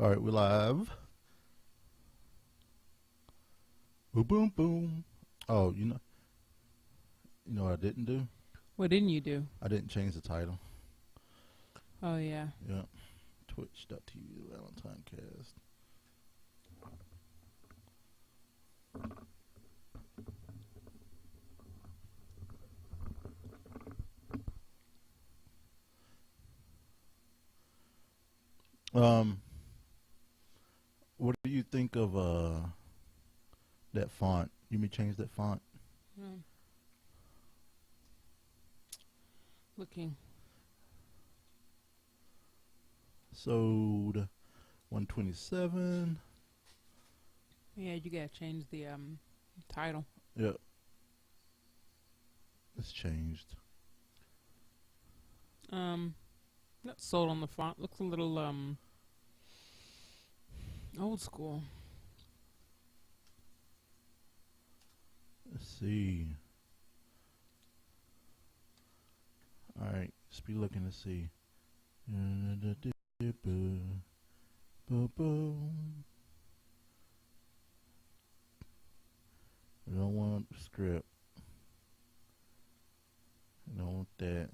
All right, we're live. Boom, boom, boom. Oh, you know what I didn't do? What didn't you do? I didn't change the title. Oh, yeah. Yeah. Twitch.tv, ValentineCast. What do you think of that font? You may change that font. Looking. Sold 127. Yeah, you gotta change the title. Yep. It's changed. Not sold on the font. Looks a little old school. Let's see. All right, just be looking to see. I don't want script. I don't want that.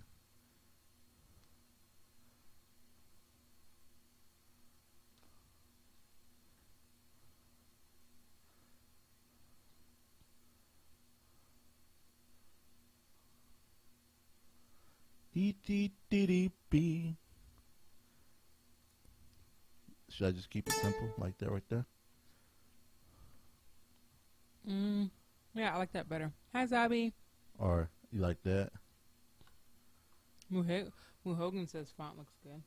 D-D-D-D-B. Should I just keep it simple like that right there? Yeah, I like that better. Hi, Zabi. Or you like that? Hogan says font looks good.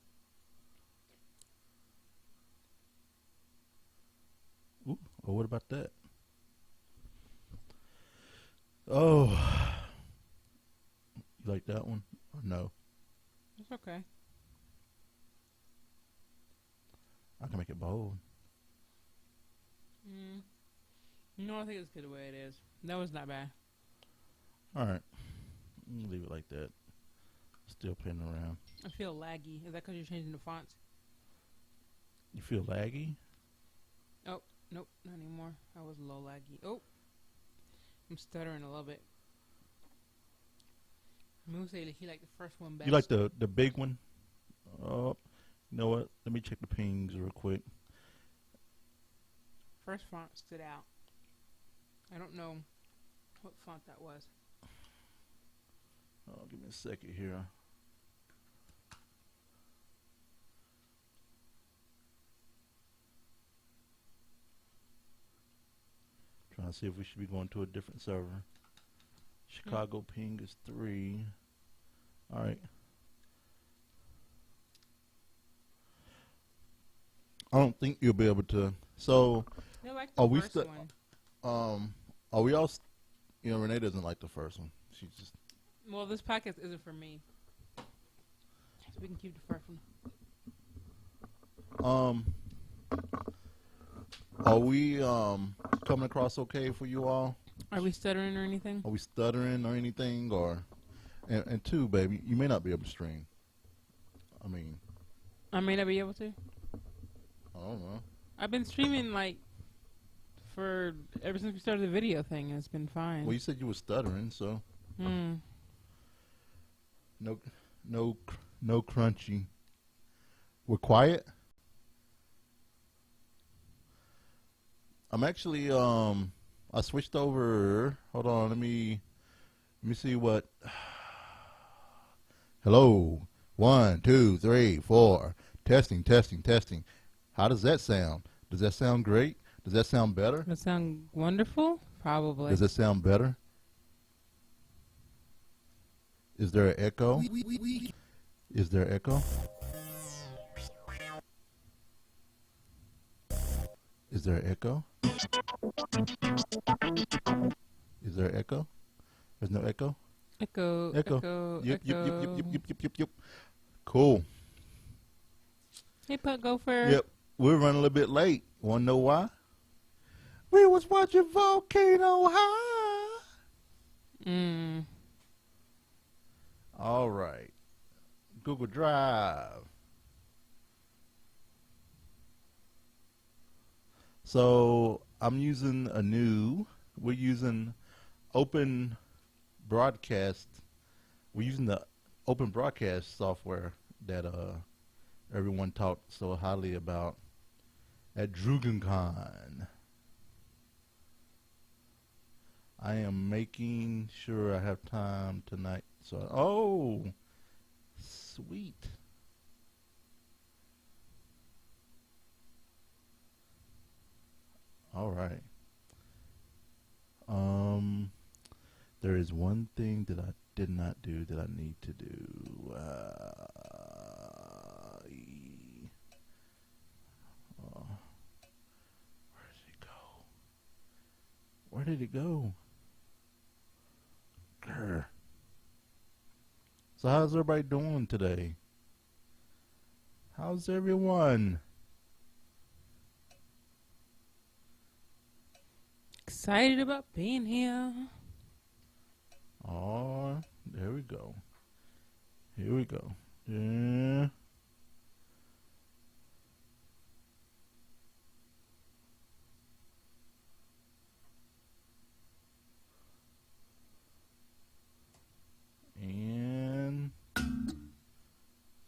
Ooh, oh, what about that? Oh, you like that one or no? It's okay. I can make it bold. No, I think it's good the way it is. That was not bad. All right, leave it like that. Still playing around. I feel laggy. Is that because you're changing the fonts? You feel laggy? Oh, nope, not anymore. I was a little laggy. Oh, I'm stuttering a little bit. Moose said he liked the first one best. You like the big one? Oh, you know what? Let me check the pings real quick. First font stood out. I don't know what font that was. Oh, give me a second here. Trying to see if we should be going to a different server. Chicago ping is 3. All right. I don't think you'll be able to. So, They like the first one. are we all? Renee doesn't like the first one. She's just. Well, this podcast isn't for me, so we can keep the first one. Are we coming across okay for you all? Are we stuttering or anything? Are we stuttering or anything? Or and two, baby, you may not be able to stream. I mean, I may not be able to. I don't know. I've been streaming for ever since we started the video thing, and it's been fine. Well, you said you were stuttering, so no crunchy. We're quiet. I'm actually I switched over. Hold on, let me see what. Hello, 1, 2, 3, 4. Testing. How does that sound? Does that sound great? Does that sound better? Does that sound wonderful? Probably. Does that sound better? Is there an echo? Is there an echo? Is there an echo? Is there an echo? There's no echo? Echo. Yep. Cool. Hey, Gopher. Yep. We're running a little bit late. Want to know why? We was watching Volcano High. All right. Google Drive. So I'm using we're using open broadcast. We're using the open broadcast software that everyone talked so highly about at DrugenCon. I am making sure I have time tonight. So, sweet. All right. There is one thing that I did not do that I need to do. Where did it go? Where did it go? Grr. So how's everybody doing today? How's everyone? Excited about being here. Oh, there we go. Here we go. Yeah. And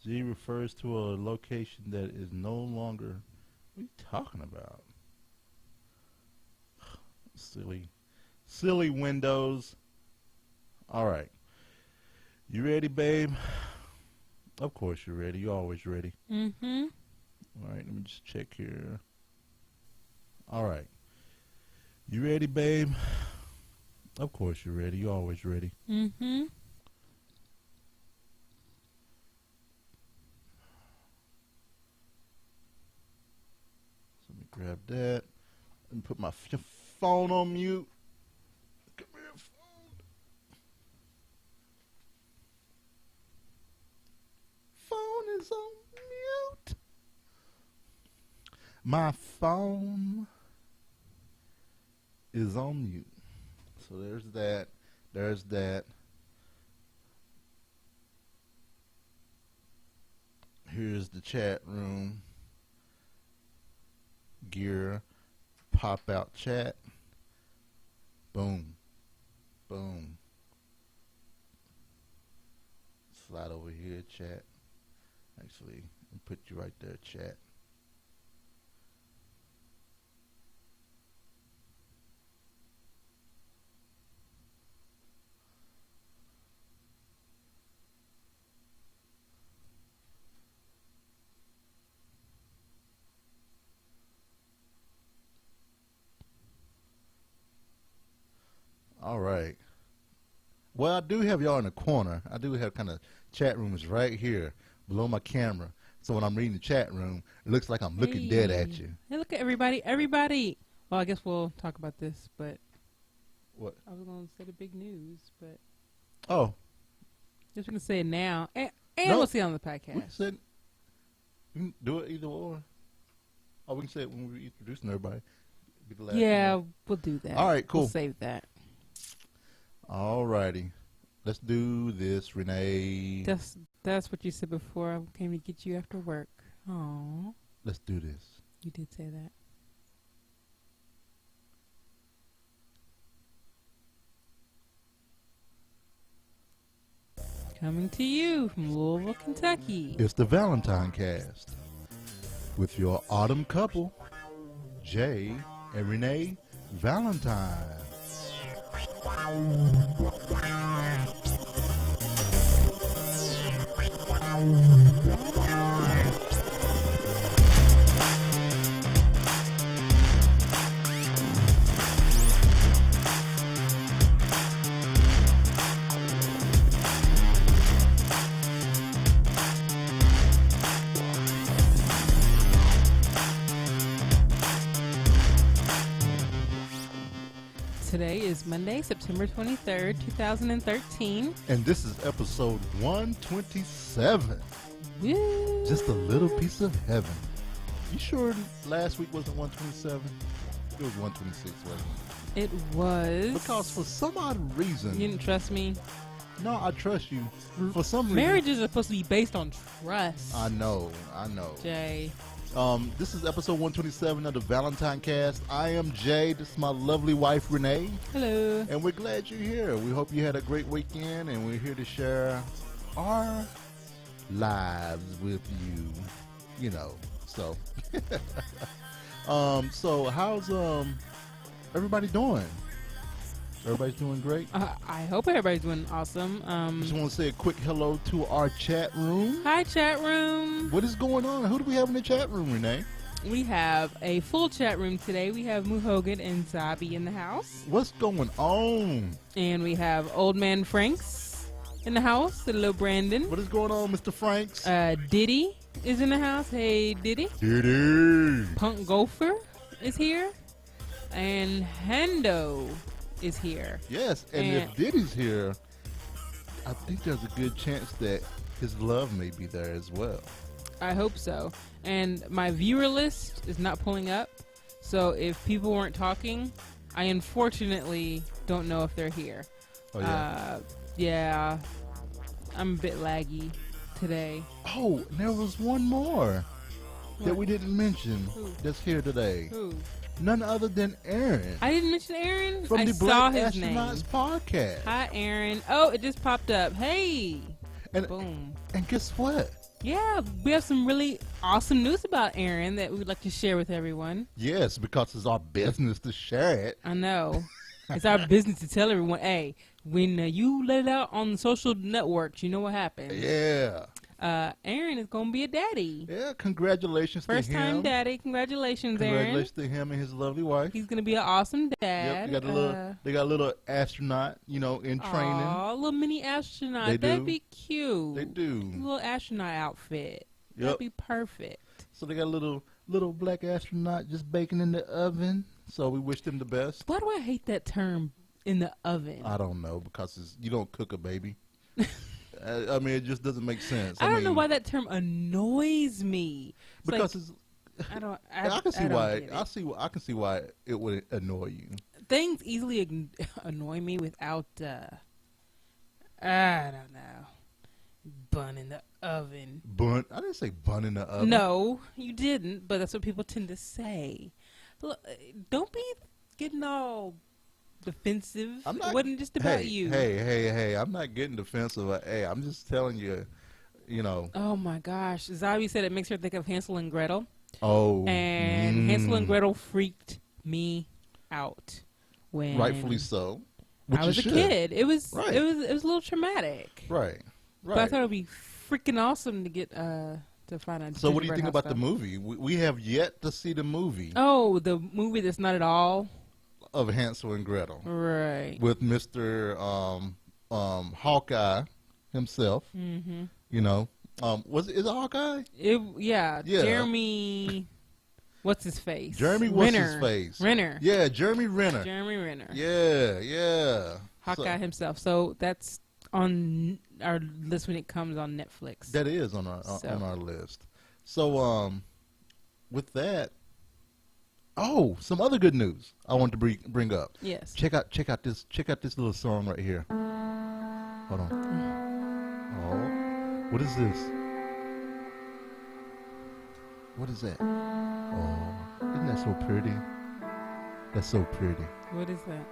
Z refers to a location that is no longer. What are you talking about? Silly Windows. All right. You ready, babe? Of course you're ready. You're always ready. Mm-hmm. All right, let me just check here. All right. You ready, babe? Of course you're ready. You're always ready. Mm-hmm. So let me grab that. Let me put my phone on mute. Come here, phone. Phone is on mute. My phone is on mute. So there's that. There's that. Here's the chat room. Gear. Pop out chat. Boom. Boom. Slide over here, chat. Actually, I'll put you right there, chat. All right. Well, I do have y'all in the corner. I do have kind of chat rooms right here below my camera. So when I'm reading the chat room, it looks like I'm looking dead at you. Hey, look at everybody. Everybody. Well, I guess we'll talk about this, but. What? I was going to say the big news, but. Oh. Just going to say it now. And No. we'll see it on the We podcast. can do it either or. Oh, we can say it when we're introducing everybody. Be the last Yeah, one. we'll do that. All right, cool. We'll save that. All righty. Let's do this, Renee. That's what you said before I came to get you after work. Oh, Let's do this. you did say that. Coming to you from Louisville, Kentucky. It's the ValentineCast with your autumn couple, Jay and Renee Valentine. Today is Monday, September 23rd, 2013. And this is episode 127. Woo! Just a little piece of heaven. You sure last week wasn't 127? It was 126, wasn't It was. it? Because for some odd reason, You didn't trust me. no, I trust you. For some reason, Marriages are supposed to be based on trust. I know. Jay. This is episode 127 of the ValentineCast. I am Jay. This is my lovely wife, Renee. Hello. And we're glad you're here. We hope you had a great weekend, and we're here to share our lives with you. You know, so. So how's everybody doing? Everybody's doing great? I hope everybody's doing awesome. Just want to say a quick hello to our chat room. Hi, chat room. What is going on? Who do we have in the chat room, Renee? We have a full chat room today. We have Muhogan and Zabi in the house. What's going on? And we have Old Man Franks in the house, the little Brandon. What is going on, Mr. Franks? Diddy is in the house. Hey, Diddy. Diddy. Punk Gopher is here. And Hendo is here. Yes, and if Diddy's here, I think there's a good chance that his love may be there as well. I hope so. And my viewer list is not pulling up, so if people weren't talking, I unfortunately don't know if they're here. Oh, yeah. Yeah, I'm a bit laggy today. Oh, there was one more that we didn't mention that's here today. Who? None other than Aaron. I didn't mention Aaron? From I the saw Black his name. Astronauts podcast. Hi, Aaron. Oh, it just popped up. Hey. And, boom. And guess what? Yeah, we have some really awesome news about Aaron that we would like to share with everyone. Yes, because it's our business to share it. I know. It's our business to tell everyone, hey, when you let it out on the social networks, you know what happens. Yeah. Aaron is going to be a daddy. Yeah, congratulations to him. First time daddy. Congratulations, Aaron. Congratulations to him and his lovely wife. He's going to be an awesome dad. Yep, they got a little astronaut, in training. Aw, a little mini astronaut. That'd be cute. They do. A little astronaut outfit. Yep. That'd be perfect. So they got a little black astronaut just baking in the oven. So we wish them the best. Why do I hate that term, in the oven? I don't know, because you don't cook a baby. I mean, it just doesn't make sense. I don't know why that term annoys me. Because I can see why it would annoy you. Things easily annoy me without I don't know, bun in the oven. Bun? I didn't say bun in the oven. No, you didn't. But that's what people tend to say. Look, don't be getting all defensive. It wasn't just about you. Hey, I'm not getting defensive. Hey, I'm just telling you, Oh my gosh. Zabi said it makes her think of Hansel and Gretel. Oh. And Hansel and Gretel freaked me out when rightfully so. I was a kid. It was a little traumatic. Right. But I thought it would be freaking awesome to get to find out. So what do you think about the movie? We have yet to see the movie. Oh, the movie that's not at all of Hansel and Gretel, right? With Mr. Hawkeye himself. Mm-hmm. Is it Hawkeye? Yeah. Jeremy. What's his face? Jeremy. What's his face? Renner. Yeah, Jeremy Renner. Jeremy Renner. Yeah. Hawkeye himself. So that's on our list when it comes on Netflix. That is on our list. So with that. Oh, some other good news I want to bring up. Yes. Check out this little song right here. Hold on. Oh, what is this? What is that? Oh, isn't that so pretty? That's so pretty. What is that?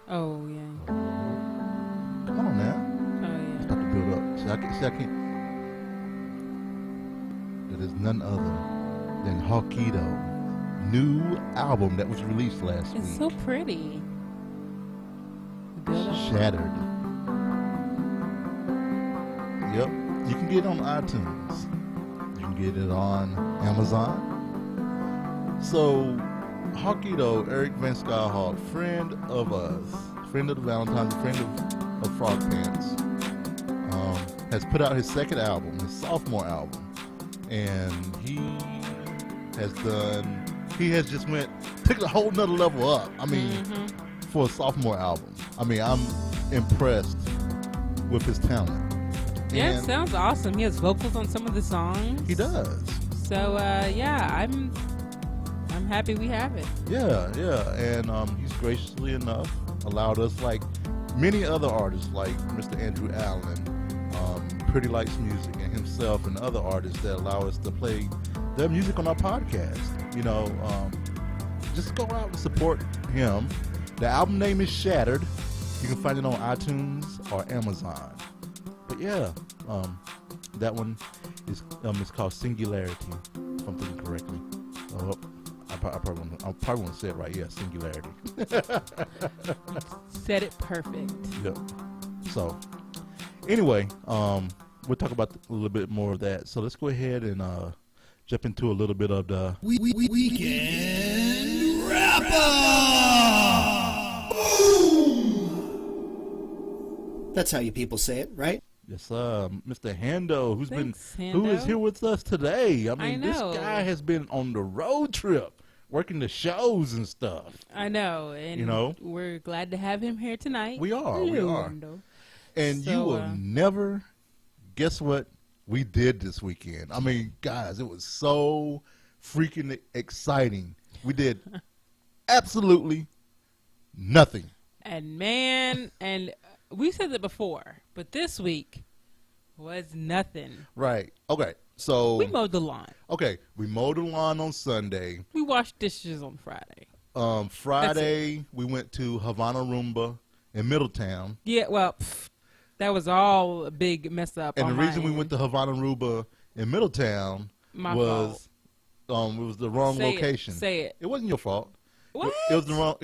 Oh yeah. Oh, come on now. Oh yeah. Start to build up. See, I can't. It is none other than Hawkido. New album that was released last week. It's so pretty. Shattered. Yep. You can get it on iTunes. You can get it on Amazon. So, Hawkido, Eric Van Skyhawk, friend of us, friend of the Valentine's, friend of Frogpants, has put out his second album, his sophomore album. And he has just took it a whole nother level up. I mean, for a sophomore album. I mean, I'm impressed with his talent. Yeah, it sounds awesome. He has vocals on some of the songs. He does. So, I'm happy we have it. Yeah. And he's graciously enough allowed us, like many other artists, like Mr. Andrew Allen, Pretty Lights Music, and himself, and other artists that allow us to play their music on our podcast. You know, just go out and support him. The album name is Shattered. You can find it on iTunes or Amazon. But yeah, that one is called Singularity, if I'm thinking correctly. Oh, I probably want to say it right. Yeah, Singularity. Said it perfect. Yep. So, anyway, we'll talk about a little bit more of that. So let's go ahead and jump into a little bit of the Weekend Wrap-Up! That's how you people say it, right? Yes, Mr. Hando, who is here with us today. I mean, this know. guy has been on the road trip, working the shows and stuff. I know, and we're glad to have him here tonight. We are. Hando. And So, you will never guess what we did this weekend. I mean, guys, it was so freaking exciting. We did absolutely nothing. And man, and we said that before, but this week was nothing. Right. Okay. So We mowed the lawn. Okay, we mowed the lawn on Sunday. We washed dishes on Friday. Friday we went to Havana Rumba in Middletown. Yeah, well, that was all a big mess up. And on the my reason we end. went to Havana Rumba in Middletown My was it was the wrong Say location. Say it. It wasn't your fault. What? It was the wrong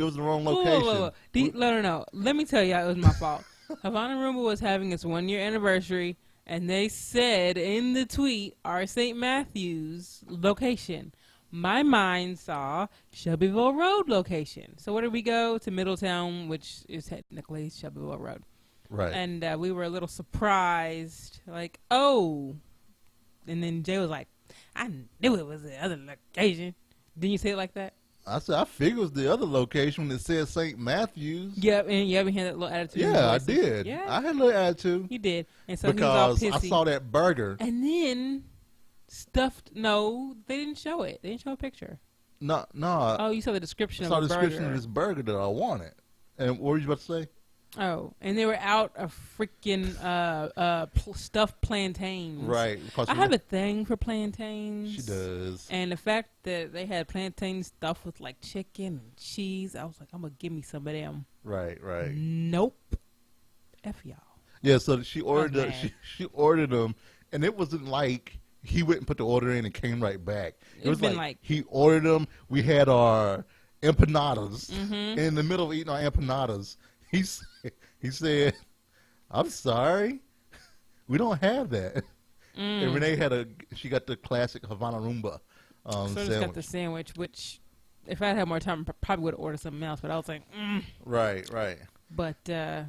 Whoa, location. whoa, whoa. No. Let me tell you, it was my fault. Havana Rumba was having its 1-year anniversary, and they said in the tweet, our St. Matthews location. My mind saw Shelbyville Road location. So where did we go? To Middletown, which is technically Shelbyville Road. Right. And we were a little surprised, like, oh. And then Jay was like, I knew it was the other location. Didn't you say it like that? I said I figured it was the other location that said St. Matthews. Yep, and you haven't had that little attitude. in your Yeah, I voice. did. Yeah, I had a little attitude. you did. And so Because he was all I pissy. saw that burger. And then no, they didn't show it. They didn't show a picture. No. Oh, you saw the description I saw of the the description burger. of this burger that I wanted. And what were you about to say? Oh, and they were out of freaking stuffed plantains. Right. I have a thing for plantains. She does. And the fact that they had plantain stuffed with like chicken and cheese, I was like, I'm gonna give me some of them. Right. Nope. F y'all. Yeah, so she ordered mad. she ordered them, and it wasn't like he went and put the order in and came right back. It was been like he ordered them. We had our empanadas. In the middle of eating our empanadas, he said, "I'm sorry, we don't have that." And Renee she got the classic Havana Rumba So sandwich. just got the sandwich, which if I had more time, I probably would have ordered something else. But I was like, Right. But And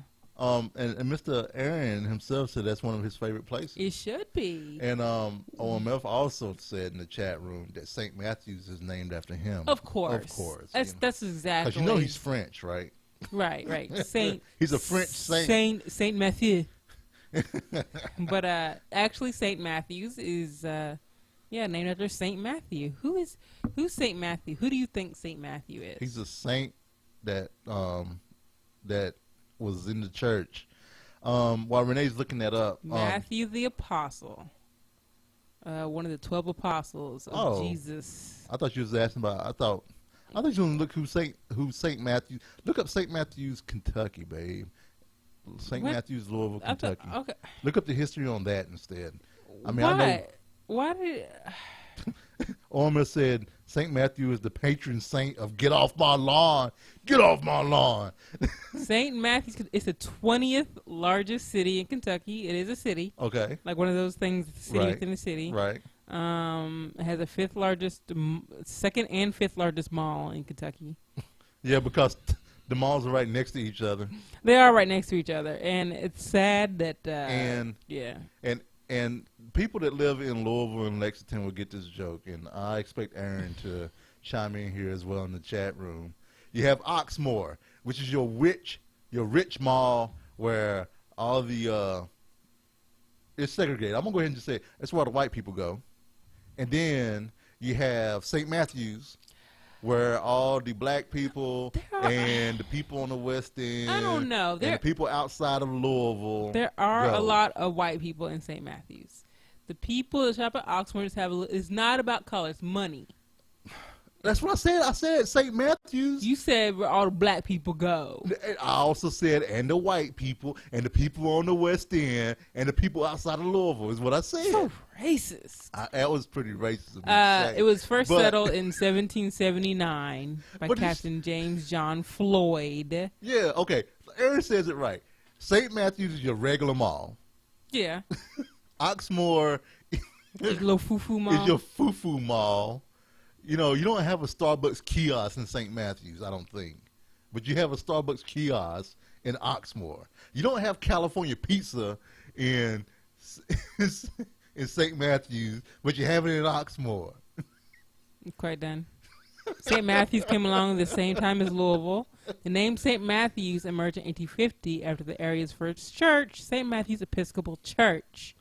Mr. Aaron himself said that's one of his favorite places. it should be. And OMF also said in the chat room that St. Matthews is named after him. Of course. That's exactly. Because you know he's French, right? Right. Saint. He's a French saint. Saint Matthew. But actually, Saint Matthews is named after Saint Matthew. Who's Saint Matthew? Who do you think Saint Matthew is? He's a saint that that was in the church. While Renee's looking that up, Matthew the Apostle. One of the 12 apostles of Jesus. I thought you was asking about. I thought you was gonna look who Saint Matthew. Look up Saint Matthews, Kentucky, babe. St. What? Matthews, Louisville, Kentucky. Okay. Look up the history on that instead. I mean, Why? I know. Why did? Orma said St. Matthew is the patron saint of get off my lawn. Get off my lawn. St. Matthew's, it's the 20th largest city in Kentucky. It is a city. Okay. Like one of those things, city Right. within a city. Right. It has the second and fifth largest mall in Kentucky. Yeah, because the malls are right next to each other. They are right next to each other. And it's sad that, yeah. And people that live in Louisville and Lexington will get this joke, and I expect Aaron to chime in here as well in the chat room. You have Oxmoor, which is your rich mall where all the it's segregated. I'm gonna go ahead and just say that's where the white people go. And then you have St. Matthews, where all the black people and the people on the West End, I don't know. and the people outside of Louisville. There are go. a lot of white people in St. Matthews. The people that shop at Oxmoor just have it's not about color, it's money. That's what I said. I said St. Matthews. You said where all the black people go. I also said, and the white people, and the people on the West End, and the people outside of Louisville is what I said. So racist. That was pretty racist of me to say. It was first settled in 1779 by Captain James John Floyd. Yeah, okay. Aaron says it right. St. Matthews is your regular mall. Yeah. Oxmoor Your little foo-foo mall. is your foo-foo mall. You know, you don't have a Starbucks kiosk in St. Matthews, I don't think. But you have a Starbucks kiosk in Oxmoor. You don't have California pizza in St. Matthews, but you have it in Oxmoor. Quite done. St. Matthews came along at the same time as Louisville. The name St. Matthews emerged in 1850 after the area's first church, St. Matthew's Episcopal Church.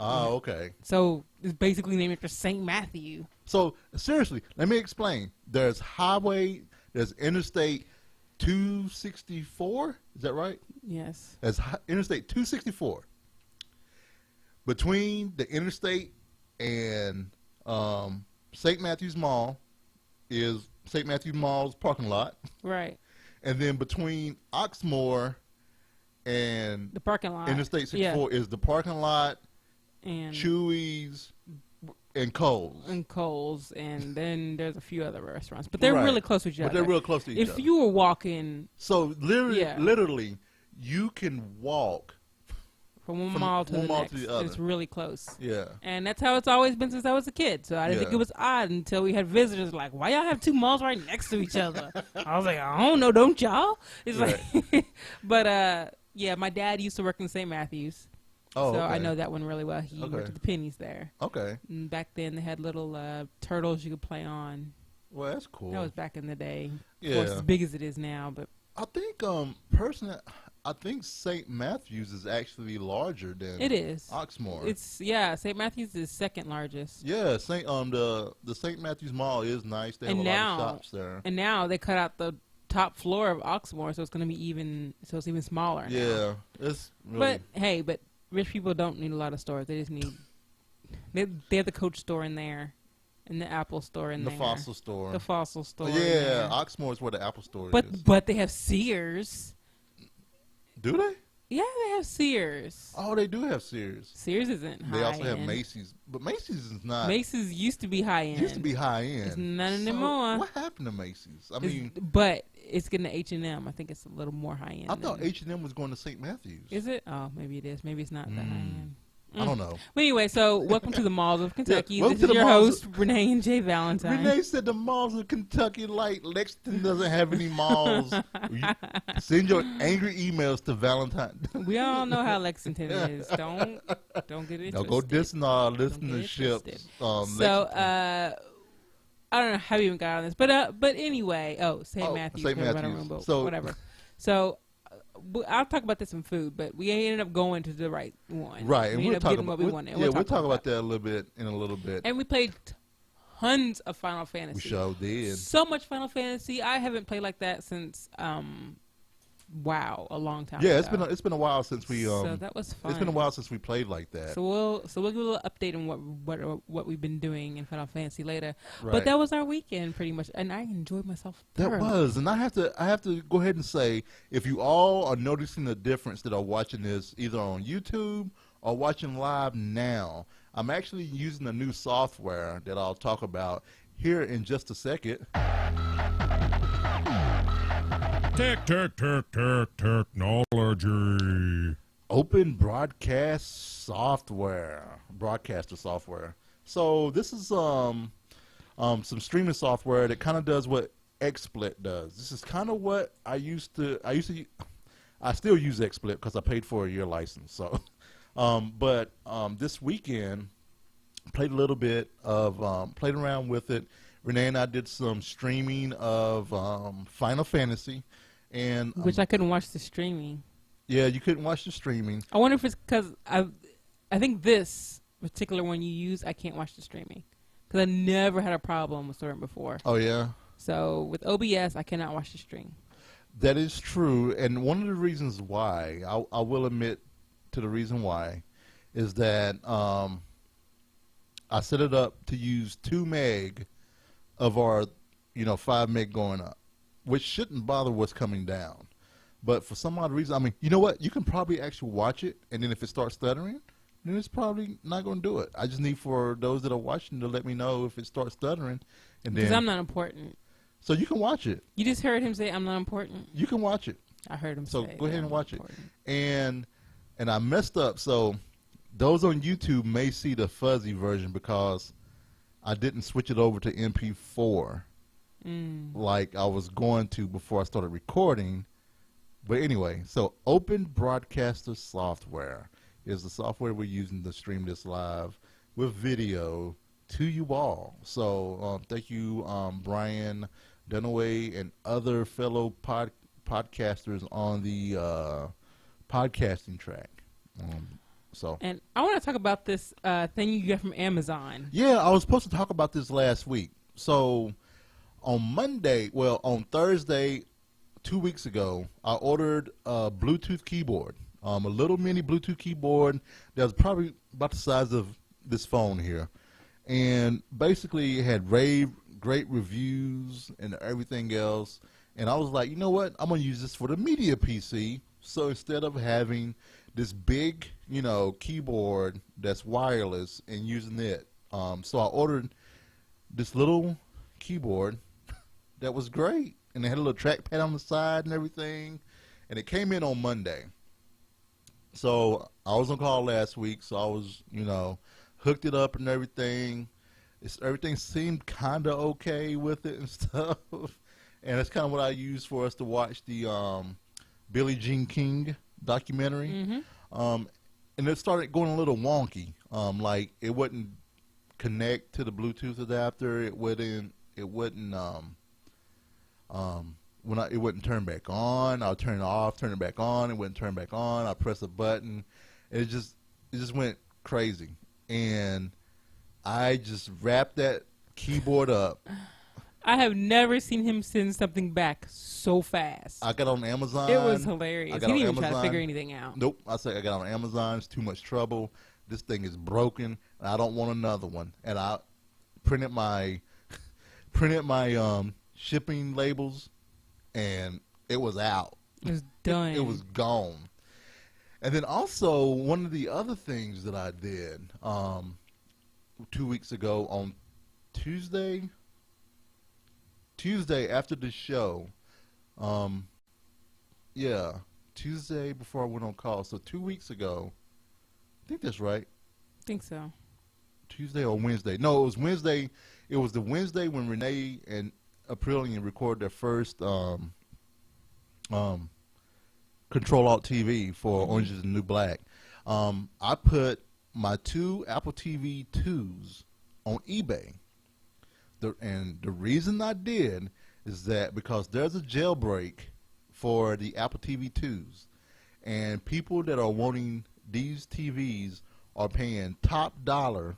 Oh, okay. So it's basically named after St. Matthew. So, seriously, let me explain. There's Interstate 264. Is that right? Yes. There's Interstate 264. Between the interstate and St. Matthews Mall is St. Matthews Mall's parking lot. Right. And then between Oxmoor and The parking lot. Interstate 64 is the parking lot, and Chewy's, and Kohl's. And then there's a few other restaurants. But they're really close to each other. But they're real close to each other. If you were walking... So, literally, you can walk from one mall to the next. the other. It's really close. Yeah. And that's how it's always been since I was a kid. So I didn't think it was odd until we had visitors like, why y'all have two malls right next to each other? I was like, I don't know, don't y'all? It's like, but yeah, my dad used to work in St. Matthews. Oh, so okay. I know that one really well. He worked at the Pennies there. Okay. And back then they had little turtles you could play on. Well, that's cool. That was back in the day. Yeah. Of course, as big as it is now, but I think, personally, I think St. Matthews is actually larger than it is. Oxmoor. St. Matthews is second largest. Yeah, the St. Matthews Mall is nice. They have a lot of shops there. And now they cut out the top floor of Oxmoor, so it's going to be even smaller. Yeah, now. it's really. But rich people don't need a lot of stores. They just need they have the Coach store in there, and the Apple store in there, the Fossil store. The Fossil store. Yeah, Oxmoor is where the Apple store is. But they have Sears. Do they? Yeah, they have Sears. Oh, they do have Sears. Sears isn't high. They also have end. Macy's, but Macy's is not. Macy's used to be high end. Used to be high end. It's none anymore. What happened to Macy's? But it's getting to H&M. I think it's a little more high end. I thought H&M was going to St. Matthews. Is it? Oh, maybe it is. Maybe it's not that high end. I don't know. But anyway, so welcome to the malls of Kentucky. Yeah, this is your host, Renee and Jay Valentine. Renee said the malls of Kentucky, like Lexington doesn't have any malls. Send your angry emails to Valentine. We all know how Lexington is. Don't get it Now go dissing our listenership. I don't know how we even got on this, but anyway, St. Matthews, St. Matthews. Rumba, So whatever. So I'll talk about this in food, but we ended up going to the right one. Right, and we ended up getting what we wanted. We'll talk about that a little bit in a little bit. And we played tons of Final Fantasy. We sure did. So much Final Fantasy. I haven't played like that since a long time. Yeah, ago. it's been a while since we. So that was fun. It's been a while since we played like that. So we'll give a little update on what we've been doing in Final Fantasy later. Right. But that was our weekend pretty much, and I enjoyed myself thoroughly. That was, and I have to go ahead and say, if you all are noticing the difference that are watching this either on YouTube or watching live now, I'm actually using a new software that I'll talk about here in just a second. Technology. Open broadcast broadcaster software. So this is some streaming software that kind of does what XSplit does. This is kind of what I still use XSplit because I paid for a year license. So, but this weekend played a little bit of played around with it. Renee and I did some streaming of Final Fantasy, and which I couldn't watch the streaming. Yeah, you couldn't watch the streaming. I wonder if it's because I think this particular one you use, I can't watch the streaming because I never had a problem with certain before. Oh yeah. So with OBS, I cannot watch the stream. That is true, and one of the reasons why I will admit to the reason why is that I set it up to use 2 meg of our, 5 meg going up, which shouldn't bother what's coming down. But for some odd reason, I mean, you know what? You can probably actually watch it, and then if it starts stuttering, then it's probably not going to do it. I just need for those that are watching to let me know if it starts stuttering. And Because then, I'm not important. So you can watch it. You just heard him say I'm not important? You can watch it. I heard him say So go ahead and watch important. it. And I messed up, so those on YouTube may see the fuzzy version because I didn't switch it over to MP4 like I was going to before I started recording. But anyway, so Open Broadcaster Software is the software we're using to stream this live with video to you all. So thank you, Brian Dunaway and other fellow podcasters on the podcasting track. And I want to talk about this thing you get from Amazon. Yeah, I was supposed to talk about this last week. So on Thursday, 2 weeks ago, I ordered a Bluetooth keyboard, a little mini Bluetooth keyboard that was probably about the size of this phone here. And basically it had great reviews and everything else. And I was like, you know what? I'm going to use this for the media PC. So instead of having this big, keyboard that's wireless and using it, so I ordered this little keyboard that was great. And it had a little trackpad on the side and everything. And it came in on Monday. So I was on call last week, so I was, hooked it up and everything. Everything seemed kind of okay with it and stuff. And that's kind of what I used for us to watch the Billie Jean King documentary. Mm-hmm. And it started going a little wonky. Like it wouldn't connect to the Bluetooth adapter. It wouldn't it wouldn't turn back on. I'll turn it off, turn it back on. It wouldn't turn back on. I press a button. It just went crazy. And I just wrapped that keyboard up. I have never seen him send something back so fast. I got on Amazon. It was hilarious. He didn't even try to figure anything out. Nope. I got on Amazon. It's too much trouble. This thing is broken, and I don't want another one. And I printed my shipping labels, and it was out. It was done. It was gone. And then also one of the other things that I did 2 weeks ago on Tuesday after the show, Tuesday before I went on call. So 2 weeks ago, I think that's right. I think so. Tuesday or Wednesday? No, it was Wednesday. It was the Wednesday when Renee and Aprillian recorded their first Control Alt TV for Orange is the New Black. I put my 2 Apple TV 2s on eBay. And the reason I did is that because there's a jailbreak for the Apple TV 2s. And people that are wanting these TVs are paying top dollar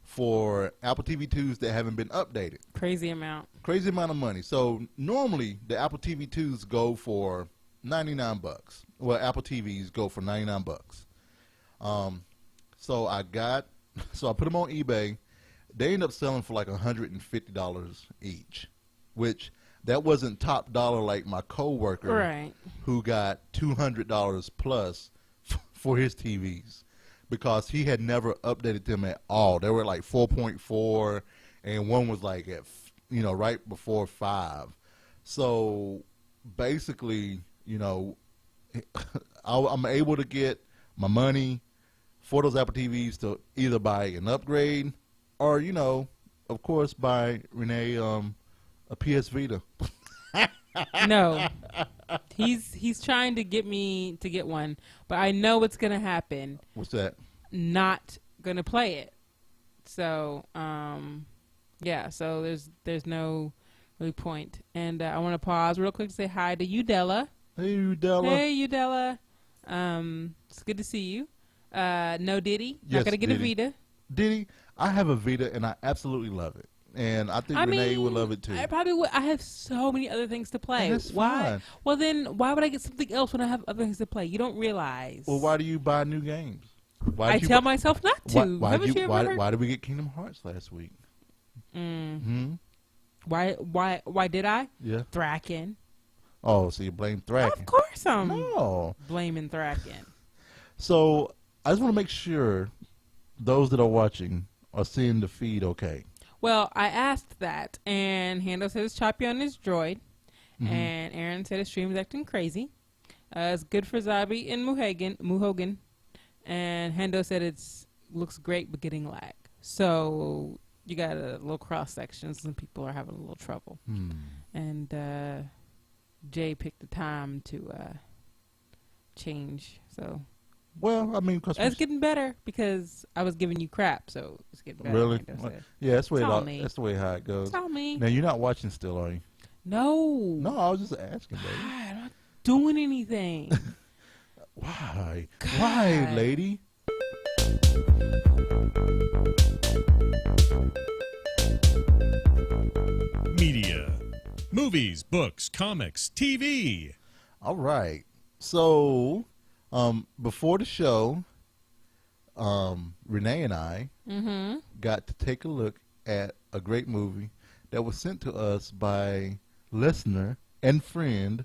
for Apple TV 2s that haven't been updated. Crazy amount of money. So normally the Apple TV 2s go for $99. Well, Apple TVs go for $99. So I put them on eBay. They end up selling for like $150 each, which that wasn't top dollar like my coworker who got $200 plus for his TVs because he had never updated them at all. They were like 4.4 and one was like at right before 5. So basically, I'm able to get my money for those Apple TVs to either buy an upgrade or, of course, buy Renee a PS Vita. No. He's trying to get me to get one, but I know what's going to happen. What's that? Not going to play it. So, so there's no really point. And I want to pause real quick to say hi to Udella. Hey, Udella. Hey, Udella. It's good to see you. No Diddy. Yes, not going to get Diddy. a Vita. Diddy, I have a Vita, and I absolutely love it. And I think Renee would love it, too. I probably would. I have so many other things to play. And that's why? fine. Well, then, why would I get something else when I have other things to play? You don't realize. Well, why do you buy new games? I tell myself not to. Why Haven't you ever heard? did we get Kingdom Hearts last week? Why did I? Yeah. Thraken. Oh, so you blame Thraken? Of course I'm blaming Thraken. So I just want to make sure those that are watching are seeing the feed okay. Well, I asked that, and Hando said it's choppy on his droid, and Aaron said his stream is acting crazy. It's good for Zabi and Muhogan, and Hando said it's looks great but getting lag. So you got a little cross sections, and people are having a little trouble. And Jay picked the time to change. So well, I mean, it's getting better because I was giving you crap, so it's getting better. Really? Yeah, that's the way how it goes. Tell me. Now you're not watching still, are you? No. No, I was just asking, baby. God, I'm not doing anything. Why? God. Why, lady? Media. Movies, books, comics, TV. All right. So, before the show, Renee and I got to take a look at a great movie that was sent to us by listener and friend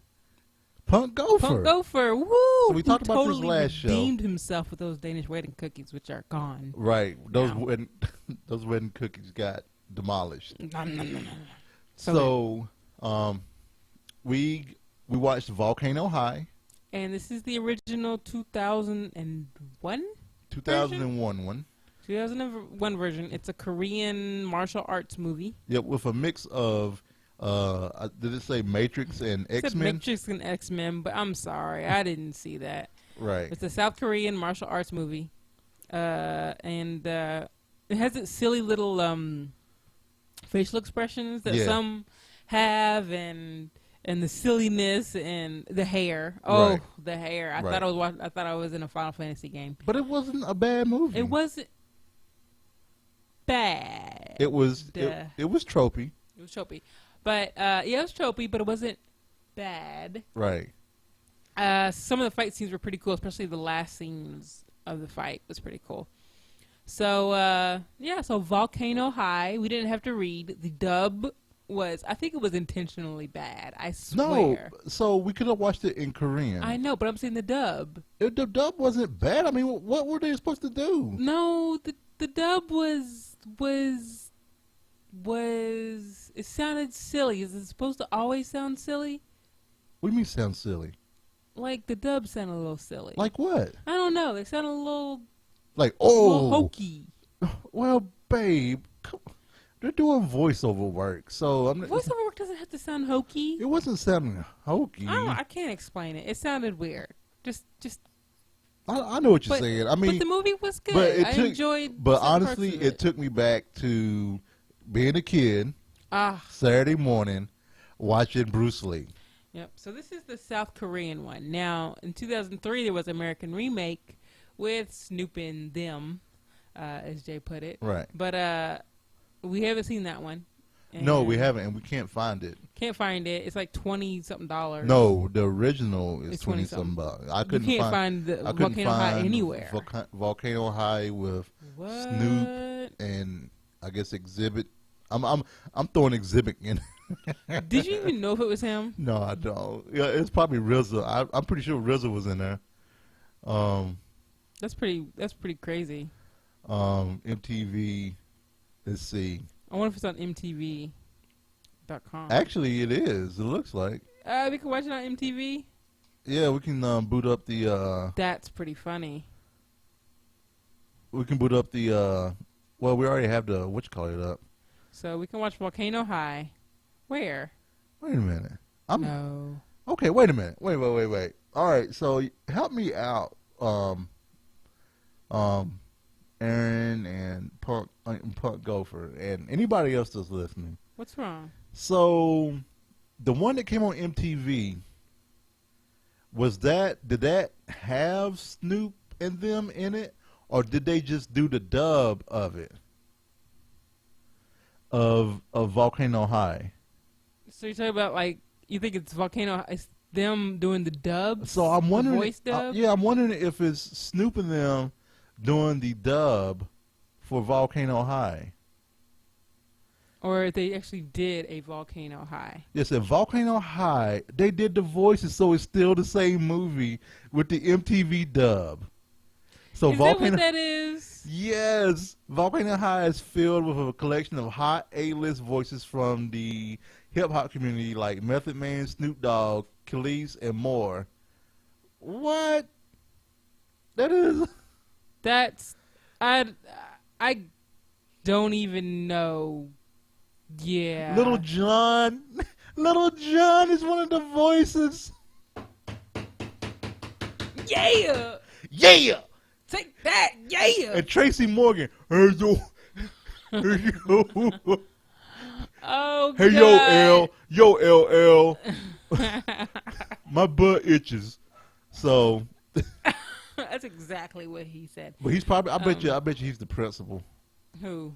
Punk Gopher. Punk Gopher, woo! So we talked about this totally last show. Redeemed himself with those Danish wedding cookies, which are gone. Right. Those wedding cookies got demolished. No. So, we watched Volcano High. And this is the original 2001? 2001 one. 2001 version. It's a Korean martial arts movie. Yep, with a mix of, did it say Matrix and It's X-Men? Matrix and X-Men, but I'm sorry. I didn't see that. Right. It's a South Korean martial arts movie. And it has its silly little facial expressions that some have, and the silliness and the hair. Oh, Right. the hair! I Right. thought I was in a Final Fantasy game. But it wasn't a bad movie. It wasn't bad. It was it was tropey. It was tropey, but it was tropey, but it wasn't bad. Right. Some of the fight scenes were pretty cool, especially the last scenes of the fight was pretty cool. So so Volcano High. We didn't have to read. The dub was, I think it was intentionally bad. I swear. No, so we could have watched it in Korean. I know, but I'm saying the dub. The dub wasn't bad. I mean, what were they supposed to do? No, the dub was it sounded silly. Is it supposed to always sound silly? What do you mean sound silly? Like the dub sounded a little silly. Like what? I don't know. They sounded a little hokey. Well, babe, they're doing voiceover work, so Voiceover work doesn't have to sound hokey. it wasn't sounding hokey. I can't explain it. It sounded weird. Just. I know what you're saying. I mean, but the movie was good. but I enjoyed. But some parts honestly, of it took me back to being a kid. Saturday morning, watching Bruce Lee. Yep. So this is the South Korean one. Now, in 2003, there was an American remake with Snoop and them, as Jay put it. Right. But we haven't seen that one. No, we haven't, and we can't find it. Can't find it. It's like $20-something. No, the original is It's $20-something bucks. I You can't find the Volcano High anywhere. Volcano High with What? Snoop and I guess Exhibit. I'm throwing Exhibit in. Did you even know if it was him? No, I don't. Yeah, it's probably RZA. I'm pretty sure RZA was in there. That's pretty crazy. MTV. Let's see. I wonder if it's on MTV.com. Actually, it is. It looks like. We can watch it on MTV. Yeah, we can boot up the. That's pretty funny. We can boot up the. Well, we already have the it up. So we can watch Volcano High. Where? Wait a minute. No. Okay, wait a minute. Wait. All right, so help me out, Aaron and Punk Gopher and anybody else that's listening. What's wrong? So, the one that came on MTV, did that have Snoop and them in it, or did they just do the dub of it? Of Volcano High. So you're talking about, like, you think it's Volcano, it's them doing the dub? So I'm wondering, the voice dub? I'm wondering if it's Snoop and them doing the dub for Volcano High. Or they actually did a Volcano High. Yes, at Volcano High, they did the voices, so it's still the same movie with the MTV dub. So Is that what that is? Yes, Volcano High is filled with a collection of hot A-list voices from the hip-hop community like Method Man, Snoop Dogg, Khalees, and more. What? That is... That's... I don't even know. Yeah. Little John. Little John is one of the voices. Yeah! Yeah! Take that! Yeah! And Tracy Morgan. Hey, yo. Hey, yo. Oh, Hey, yo, L. Yo, LL. My butt itches. So... That's exactly what he said. But he's probably... I bet you he's the principal. Who?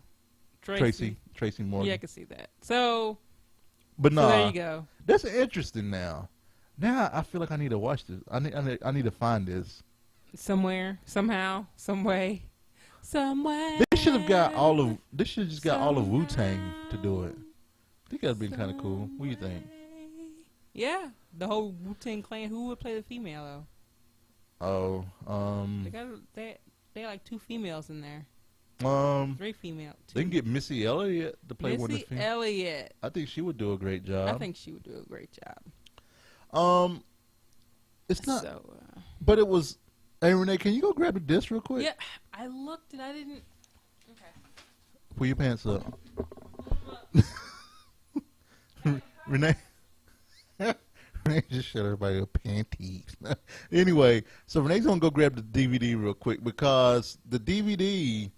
Tracy Morgan. Yeah, I can see that. So... But no, there you go. That's interesting now. Now I feel like I need to watch this. I need to find this. Somewhere, somehow, some way, somewhere. They should have got all of. They should have just got all of Wu-Tang to do it. I think that'd been kind of cool. What do you think? Yeah, the whole Wu-Tang Clan. Who would play the female though? Oh, They like 2 females in there. 3 female. 2. They can get Missy Elliott to play one of the Missy females. Elliott. I think she would do a great job. I think she would do a great job. It's not. So, but it was. Hey Renee, can you go grab the disc real quick? yeah, I looked and I didn't. Okay. Pull your pants up. Renee. Renee just shut everybody up panties. Anyway, so Renee's gonna go grab the DVD real quick because the DVD,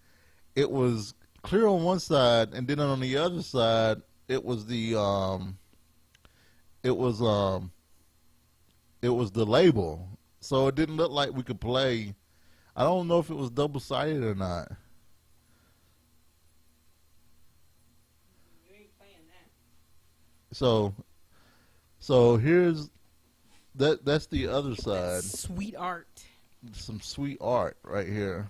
it was clear on one side, and then on the other side, it was the label. So it didn't look like we could play. I don't know if it was double-sided or not. You ain't playing that. So here's that's the other side. Sweet art. Some sweet art right here.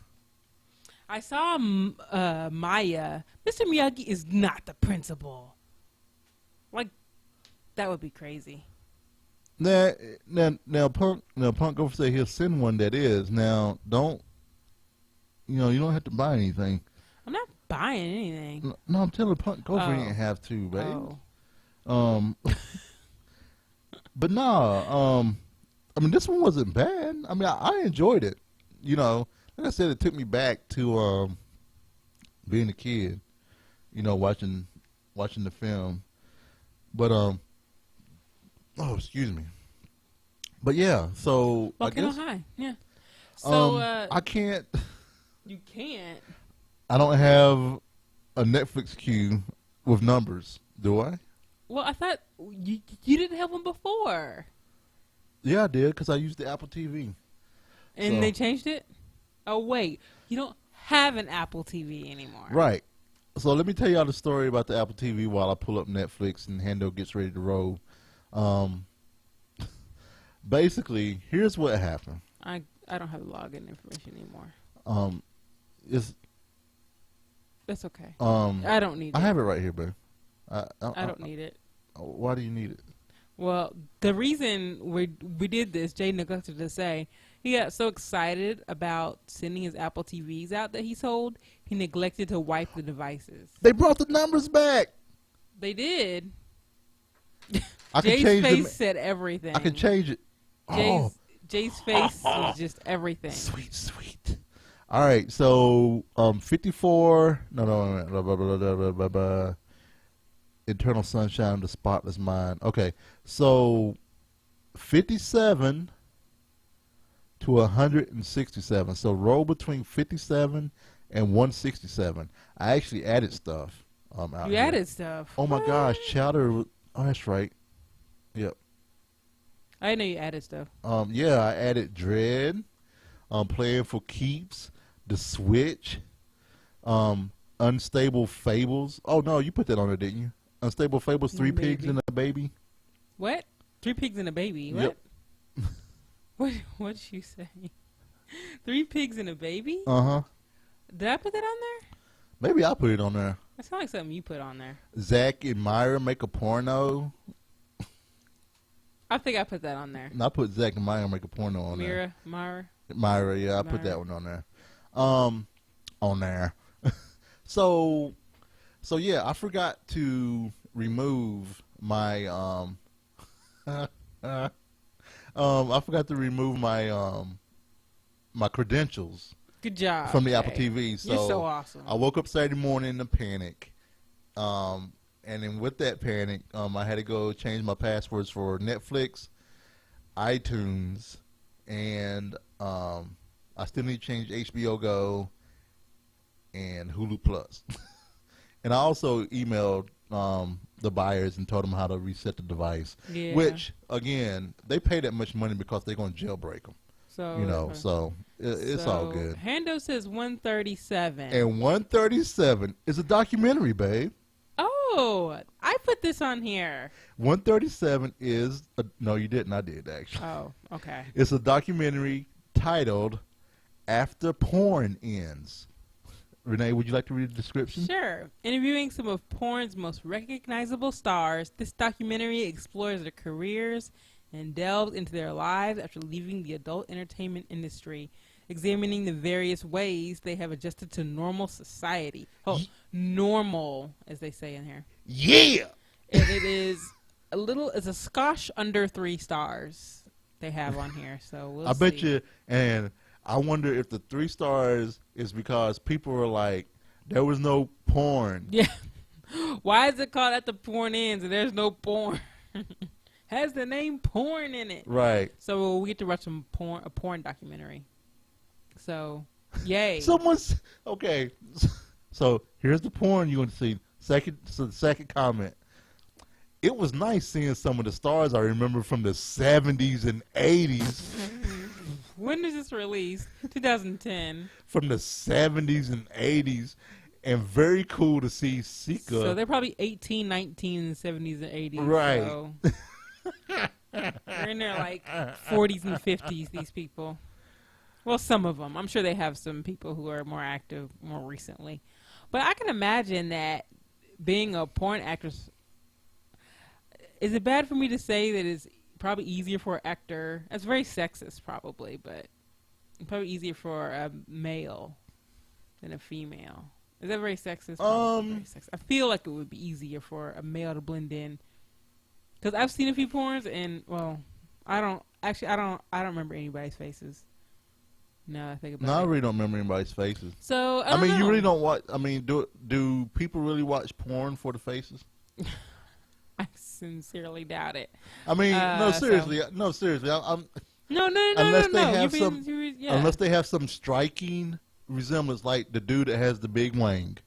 I saw Maya. Mr. Miyagi is not the principal. Like, that would be crazy. Now, Punk Gopher say he'll send one that is. Now, you don't have to buy anything. I'm not buying anything. No, I'm telling Punk Gopher he Oh. didn't have to, babe. Oh. But no, I mean, this one wasn't bad. I mean, I enjoyed it. Like I said, it took me back to being a kid, watching the film. But excuse me. But yeah, so Volcano I guess High, yeah. So I can't. you can't. I don't have a Netflix queue with numbers, do I? Well, I thought you didn't have one before. Yeah, I did because I used the Apple TV. And So- they changed it? Oh, wait. You don't have an Apple TV anymore. Right. So let me tell y'all the story about the Apple TV while I pull up Netflix and Hando gets ready to roll. Basically, here's what happened. I don't have login information anymore. It's That's okay. I I don't need it. I have it right here, babe. I don't need it. Why do you need it? Well, the reason we did this, Jay neglected to say, he got so excited about sending his Apple TVs out that he sold, he neglected to wipe the devices. They brought the numbers back. They did. I can Jay's change face them. said everything. I can change it. Jay's face was just everything. Sweet. All right, so 54. No, blah, blah, blah, blah, blah, blah. Eternal Sunshine of the Spotless Mind. Okay, so 57 to 167. So roll between 57 and 167. I actually added stuff. Out You here. added stuff. Oh my gosh, Chowder. Oh, that's right. Yep. I didn't know you added stuff. Yeah, I added Dread. Playing for Keeps. The Switch. Unstable Fables. Oh no, you put that on there, didn't you? Unstable Fables, Three Pigs Maybe. and a Baby. What? 3 pigs and a baby. What? Yep. What did you say? 3 pigs and a baby? Uh-huh. Did I put that on there? Maybe I'll put it on there. That sounds like something you put on there. Zach and Myra make a porno. I think I put that on there. And I put Zach and Myra make a porno on there. Myra, yeah, I put that one on there. On there. So yeah, I forgot to remove my I forgot to remove my my credentials. Good job. From the Apple TV. So you're so awesome. I woke up Saturday morning in a panic. And then with that panic, I had to go change my passwords for Netflix, iTunes, and I still need to change HBO Go and Hulu Plus. And I also emailed the buyers and told them how to reset the device. Yeah. Which, again, they pay that much money because they're going to jailbreak them. So, So it's all good. Hando says 137. And 137 is a documentary, babe. Oh, I put this on here. 137 is no, you didn't. I did actually. Oh, okay. It's a documentary titled "After Porn Ends." Renee, would you like to read the description? Sure. Interviewing some of porn's most recognizable stars, this documentary explores their careers and delves into their lives after leaving the adult entertainment industry, examining the various ways they have adjusted to normal society. Oh, normal, as they say in here. Yeah! And it is it's a skosh under 3 stars they have on here, so we'll see. I bet you, and I wonder if the 3 stars is because people were like, there was no porn. Yeah. Why is it called At the Porn Ends and there's no porn? Has the name porn in it. Right. So we get to watch a porn documentary. So, yay. Okay. So here's the porn you want to see. The second comment. It was nice seeing some of the stars I remember from the 70s and 80s. When was this released? 2010. From the 70s and 80s. And very cool to see Sika. So they're probably 18, 19, 70s, and 80s. Right. So they're in their like 40s and 50s, these people. Well, some of them. I'm sure they have some people who are more active more recently. But I can imagine that being a porn actress, is it bad for me to say that it's probably easier for an actor? It's very sexist probably, but it's probably easier for a male than a female. Is that very sexist? Very sexist. I feel like it would be easier for a male to blend in. Because I've seen a few porns and, well, I don't remember anybody's faces. No, I think about it. No, I really don't remember anybody's faces. So, I mean, you really don't watch, I mean, do people really watch porn for the faces? I sincerely doubt it. I mean, no, seriously. No, seriously. Unless they have some striking resemblance, like the dude that has the big wang,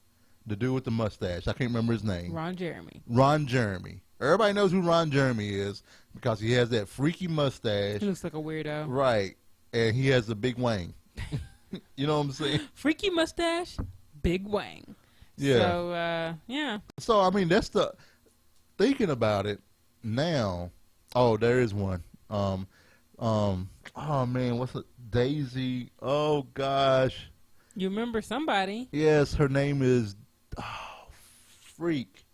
the dude with the mustache. I can't remember his name. Ron Jeremy. Ron Jeremy. Everybody knows who Ron Jeremy is because he has that freaky mustache. He looks like a weirdo. Right. And he has a big wang. You know what I'm saying? Freaky mustache, big wang. Yeah. So, yeah. So, I mean, that's the... Thinking about it now... Oh, there is one. Oh, man, what's it? Daisy. Oh, gosh. You remember somebody. Yes, her name is... Oh, freak.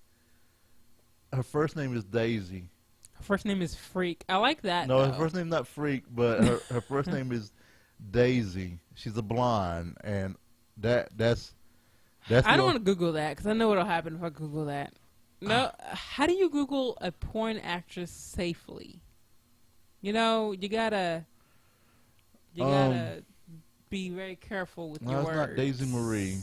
Her first name is Daisy. Her first name is Freak. I like that, No, though. her first name's not Freak, but her first name is Daisy. She's a blonde, and that's I don't want to Google that, because I know what'll happen if I Google that. No, how do you Google a porn actress safely? You know, you gotta be very careful with your words. It's not Daisy Marie.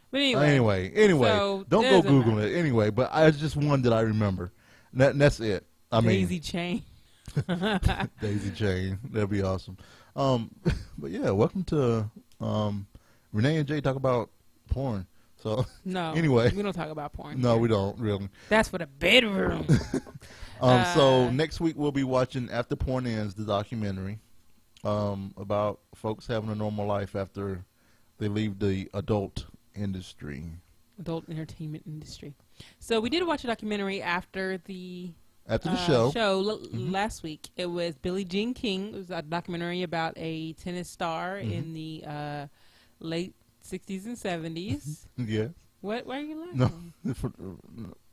But anyway, so don't go Google it. Anyway, but it's just one that I remember. That's it. Daisy Chain. Daisy Chain. That'd be awesome. But yeah, welcome to Renee and Jay talk about porn. So no, anyway, we don't talk about porn. No, here. we don't really. That's for the bedroom. So next week we'll be watching After Porn Ends, the documentary about folks having a normal life after they leave the adult industry. Adult entertainment industry. So we did watch a documentary after the After the show. Last week. It was Billie Jean King. It was a documentary about a tennis star in the late 60s and 70s. Yeah. What? Why are you laughing? No.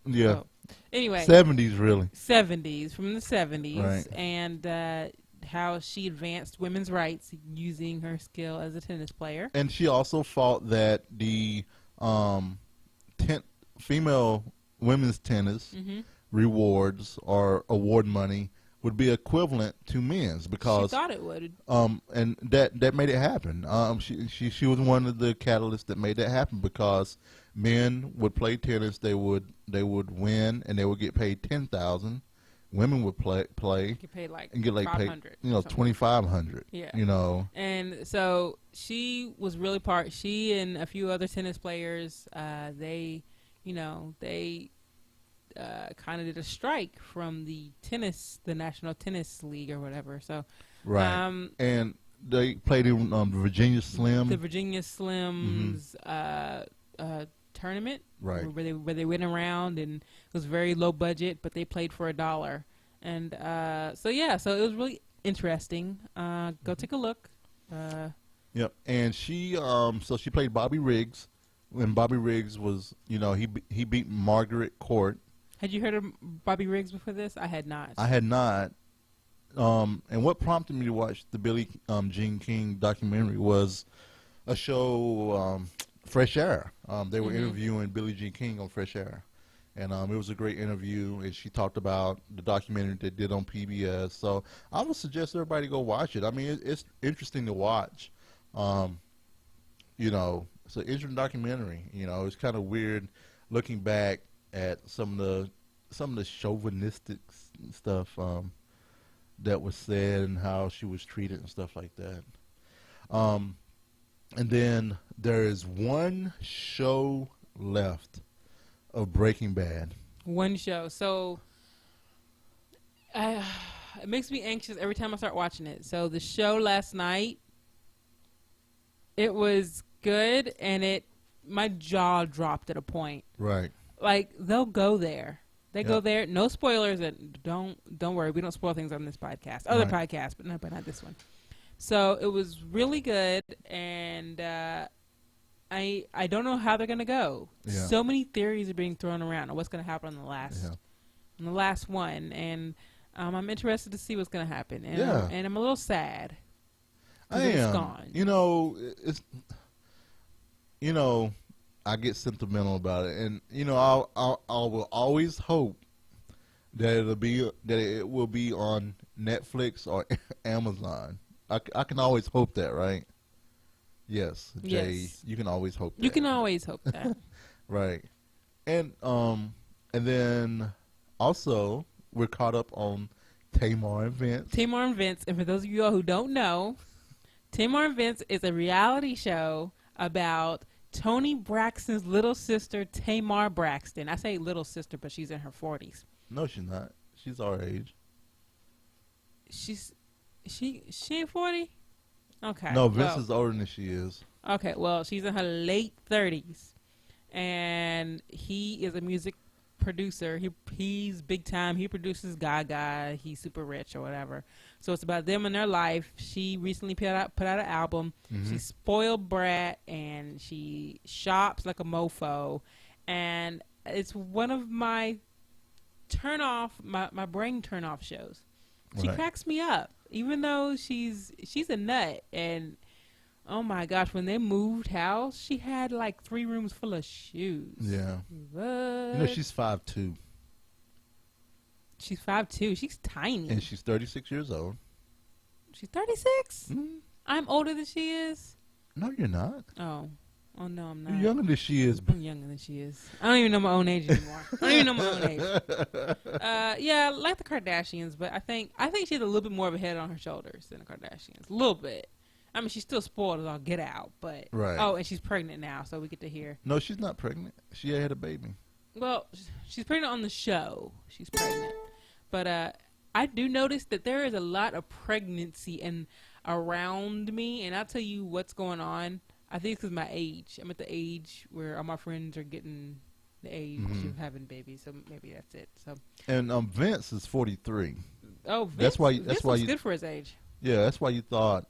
Yeah. Oh. Anyway. 70s, really. 70s, from the 70s. Right. And how she advanced women's rights using her skill as a tennis player. And she also fought that the female women's tennis rewards or award money would be equivalent to men's because she thought it would. And that made it happen. She was one of the catalysts that made that happen because men would play tennis, they would win, and they would get paid $10,000. Women would play get paid like and get like paid, $2,500. Yeah, And so she was really She and a few other tennis players, they kind of did a strike from the National Tennis League or whatever. So, right. And they played in Virginia Slim. The Virginia Slims tournament, right? Where they went around, and it was very low budget, but they played for $1. And so it was really interesting. Go take a look. Yep. And she she played Bobby Riggs. When Bobby Riggs was, he beat Margaret Court. Had you heard of Bobby Riggs before this? I had not. I had not. And what prompted me to watch the Billie Jean King documentary was a show, Fresh Air. They were interviewing Billie Jean King on Fresh Air. And it was a great interview, and she talked about the documentary they did on PBS. So I would suggest everybody go watch it. I mean, it's interesting to watch. It's an interesting documentary. It's kind of weird looking back at some of the chauvinistic stuff that was said and how she was treated and stuff like that. And then there is one show left of Breaking Bad. One show. So it makes me anxious every time I start watching it. So the show last night, it was good, and my jaw dropped at a point. Right. Like, they'll go there. They go there. No spoilers. And don't worry. We don't spoil things on this podcast. Other podcasts, but not this one. So it was really good, and I don't know how they're gonna go. Yeah. So many theories are being thrown around on what's gonna happen on the last one, and I'm interested to see what's gonna happen. And and I'm a little sad. It's gone. I get sentimental about it, and I will always hope that it will be on Netflix or Amazon. I can always hope that, right? Yes, Jay. Yes. You can always hope that. You can always hope that. Right. And then also we're caught up on Tamar and Vince. Tamar and Vince, and for those of you all who don't know, Tamar and Vince is a reality show about Tony Braxton's little sister, Tamar Braxton. I say little sister, but she's in her 40s. No, she's not. She's our age. She ain't 40? Okay. No, Vince is older than she is. Okay, well, she's in her late 30s, and he is a music producer. He's big time. He produces Gaga. He's super rich or whatever. So it's about them and their life. She recently put out an album. She's spoiled brat, and she shops like a mofo, and it's one of my my brain turn off shows. She cracks me up, even though she's a nut. And oh my gosh, when they moved house, she had like 3 rooms full of shoes. Yeah. What? She's 5'2". She's 5'2". She's tiny. And she's 36 years old. She's 36? Mm-hmm. I'm older than she is? No, you're not. Oh no, I'm not. You're younger than she is. I'm younger than she is. I don't even know my own age anymore. I don't even know my own age. Yeah, like the Kardashians, but I think she has a little bit more of a head on her shoulders than the Kardashians. A little bit. I mean, she's still spoiled as all get out, but oh, and she's pregnant now, so we get to hear. No, she's not pregnant. She had a baby. Well, she's pregnant on the show. She's pregnant, but I do notice that there is a lot of pregnancy around me, and I'll tell you what's going on. I think it's because my age. I'm at the age where all my friends are getting the age of having babies. So maybe that's it. So And Vince is 43. oh, Vince, That's why Vince looks good for his age. Yeah, that's why you thought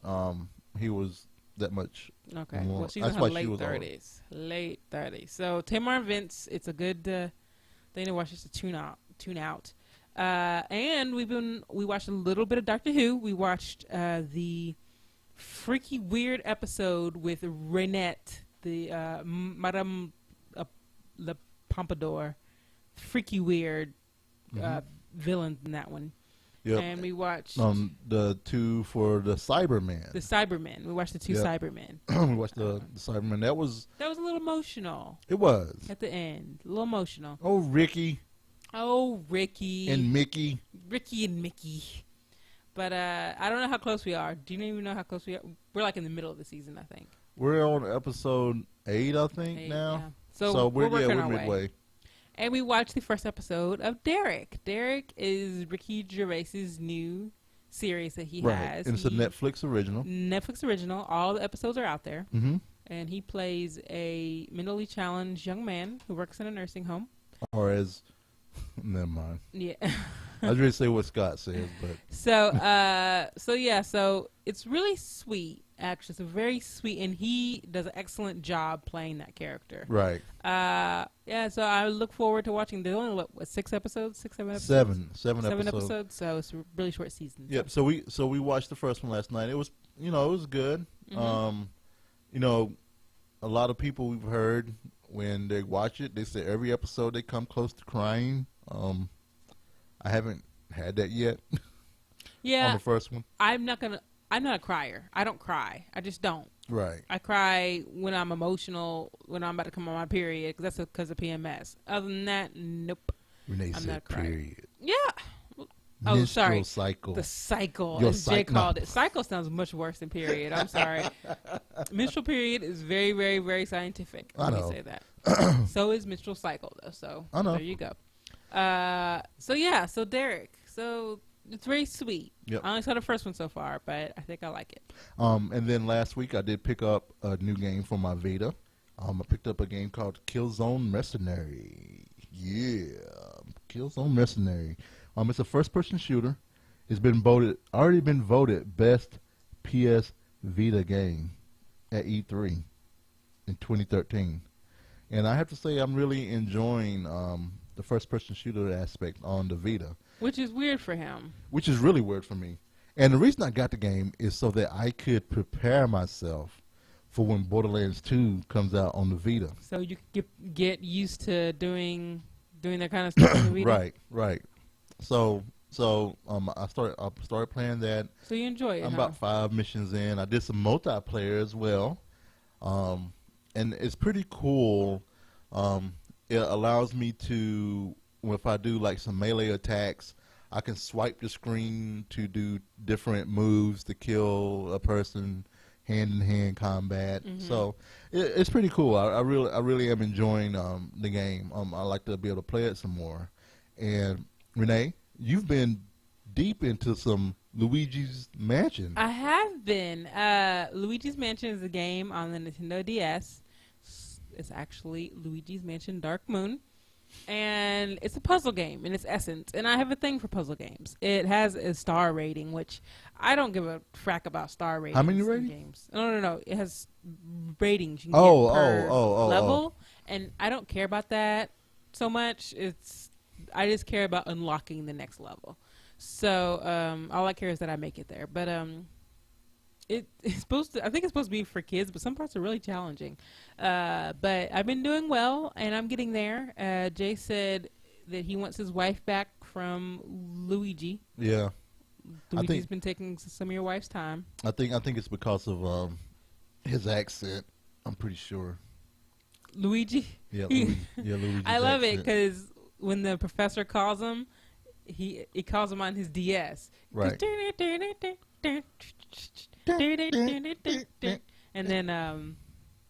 he was that much. Okay, more. well, she's That's in why her she late was older. 30s. Late 30s. So Tamar and Vince, it's a good thing to watch just to tune out. And we watched a little bit of Doctor Who. We watched the freaky weird episode with Renette, the Madame Le Pompadour. Freaky weird villain in that one. Yep. And we watched the two for the Cybermen. the Cybermen. We watched the two Yep. Cybermen. We watched the Cybermen. That was That was a little emotional it. Was at the end. A little emotional. oh Ricky Oh, Ricky. and Mickey. Ricky and Mickey. But I don't know how close we are. Do you even know how close we are? We're like in the middle of the season, I think. We're on episode 8, I think 8, now. yeah. So we're working our way. midway. And we watched the first episode of Derek. Derek is Ricky Gervais's new series that he has. And it's a Netflix original. Netflix original. All the episodes are out there. Mm-hmm. And he plays a mentally challenged young man who works in a nursing home. Or as, never mind. Yeah. I was ready to say what Scott said, but So it's really sweet. Actually, it's very sweet, and he does an excellent job playing that character. right. So I look forward to watching. There's only what 6 episodes, 6, 7 episodes. Seven episodes. So it's a really short season. Yep. So we watched the first one last night. It was it was good. Mhm. A lot of people we've heard when they watch it, they say every episode they come close to crying. I haven't had that yet Yeah, on the first one. I'm not a crier. I don't cry. I just don't. Right. I cry when I'm emotional, when I'm about to come on my period, because that's because of PMS. Other than that, nope. Renee I'm said not crying. period. Yeah. Oh, Menstrual sorry. cycle. The cycle, Your as Jay cycle. called it. Cycle sounds much worse than period. I'm sorry. Menstrual period is very, very, very scientific. I know. Let me say that. So is menstrual cycle, though. So I know. there you go. So Derek. So it's very sweet. Yep. I only saw the first one so far, but I think I like it. And then last week I did pick up a new game for my Vita. I picked up a game called Killzone Mercenary. Yeah, Killzone Mercenary. It's a first-person shooter. It's already been voted best PS Vita game at E3 in 2013. And I have to say I'm really enjoying the first-person shooter aspect on the Vita. Which is weird for him. Which is really weird for me. And the reason I got the game is so that I could prepare myself for when Borderlands 2 comes out on the Vita. So you could get used to doing that kind of stuff on the Vita. Right. So I started playing that. So you enjoy it, I'm huh? about 5 missions in. I did some multiplayer as well. And it's pretty cool. It allows me to, if I do like some melee attacks, I can swipe the screen to do different moves to kill a person, hand-in-hand combat. Mm-hmm. So it's pretty cool. I really am enjoying the game. I like to be able to play it some more. And Renee, you've been deep into some Luigi's Mansion. I have been. Luigi's Mansion is a game on the Nintendo DS. It's actually Luigi's Mansion Dark Moon. And it's a puzzle game in its essence. And I have a thing for puzzle games. It has a star rating, which I don't give a frack about star ratings. How many in ratings? games. No. It has ratings you can get per level. Oh. And I don't care about that so much. I just care about unlocking the next level. So all I care is that I make it there. But it's supposed to. I think it's supposed to be for kids, but some parts are really challenging. But I've been doing well, and I'm getting there. Jay said that he wants his wife back from Luigi. Yeah. Luigi's been taking some of your wife's time. I think it's because of his accent. I'm pretty sure. Luigi. Yeah, Luigi. I love it because when the professor calls him, he calls him on his DS. Right. And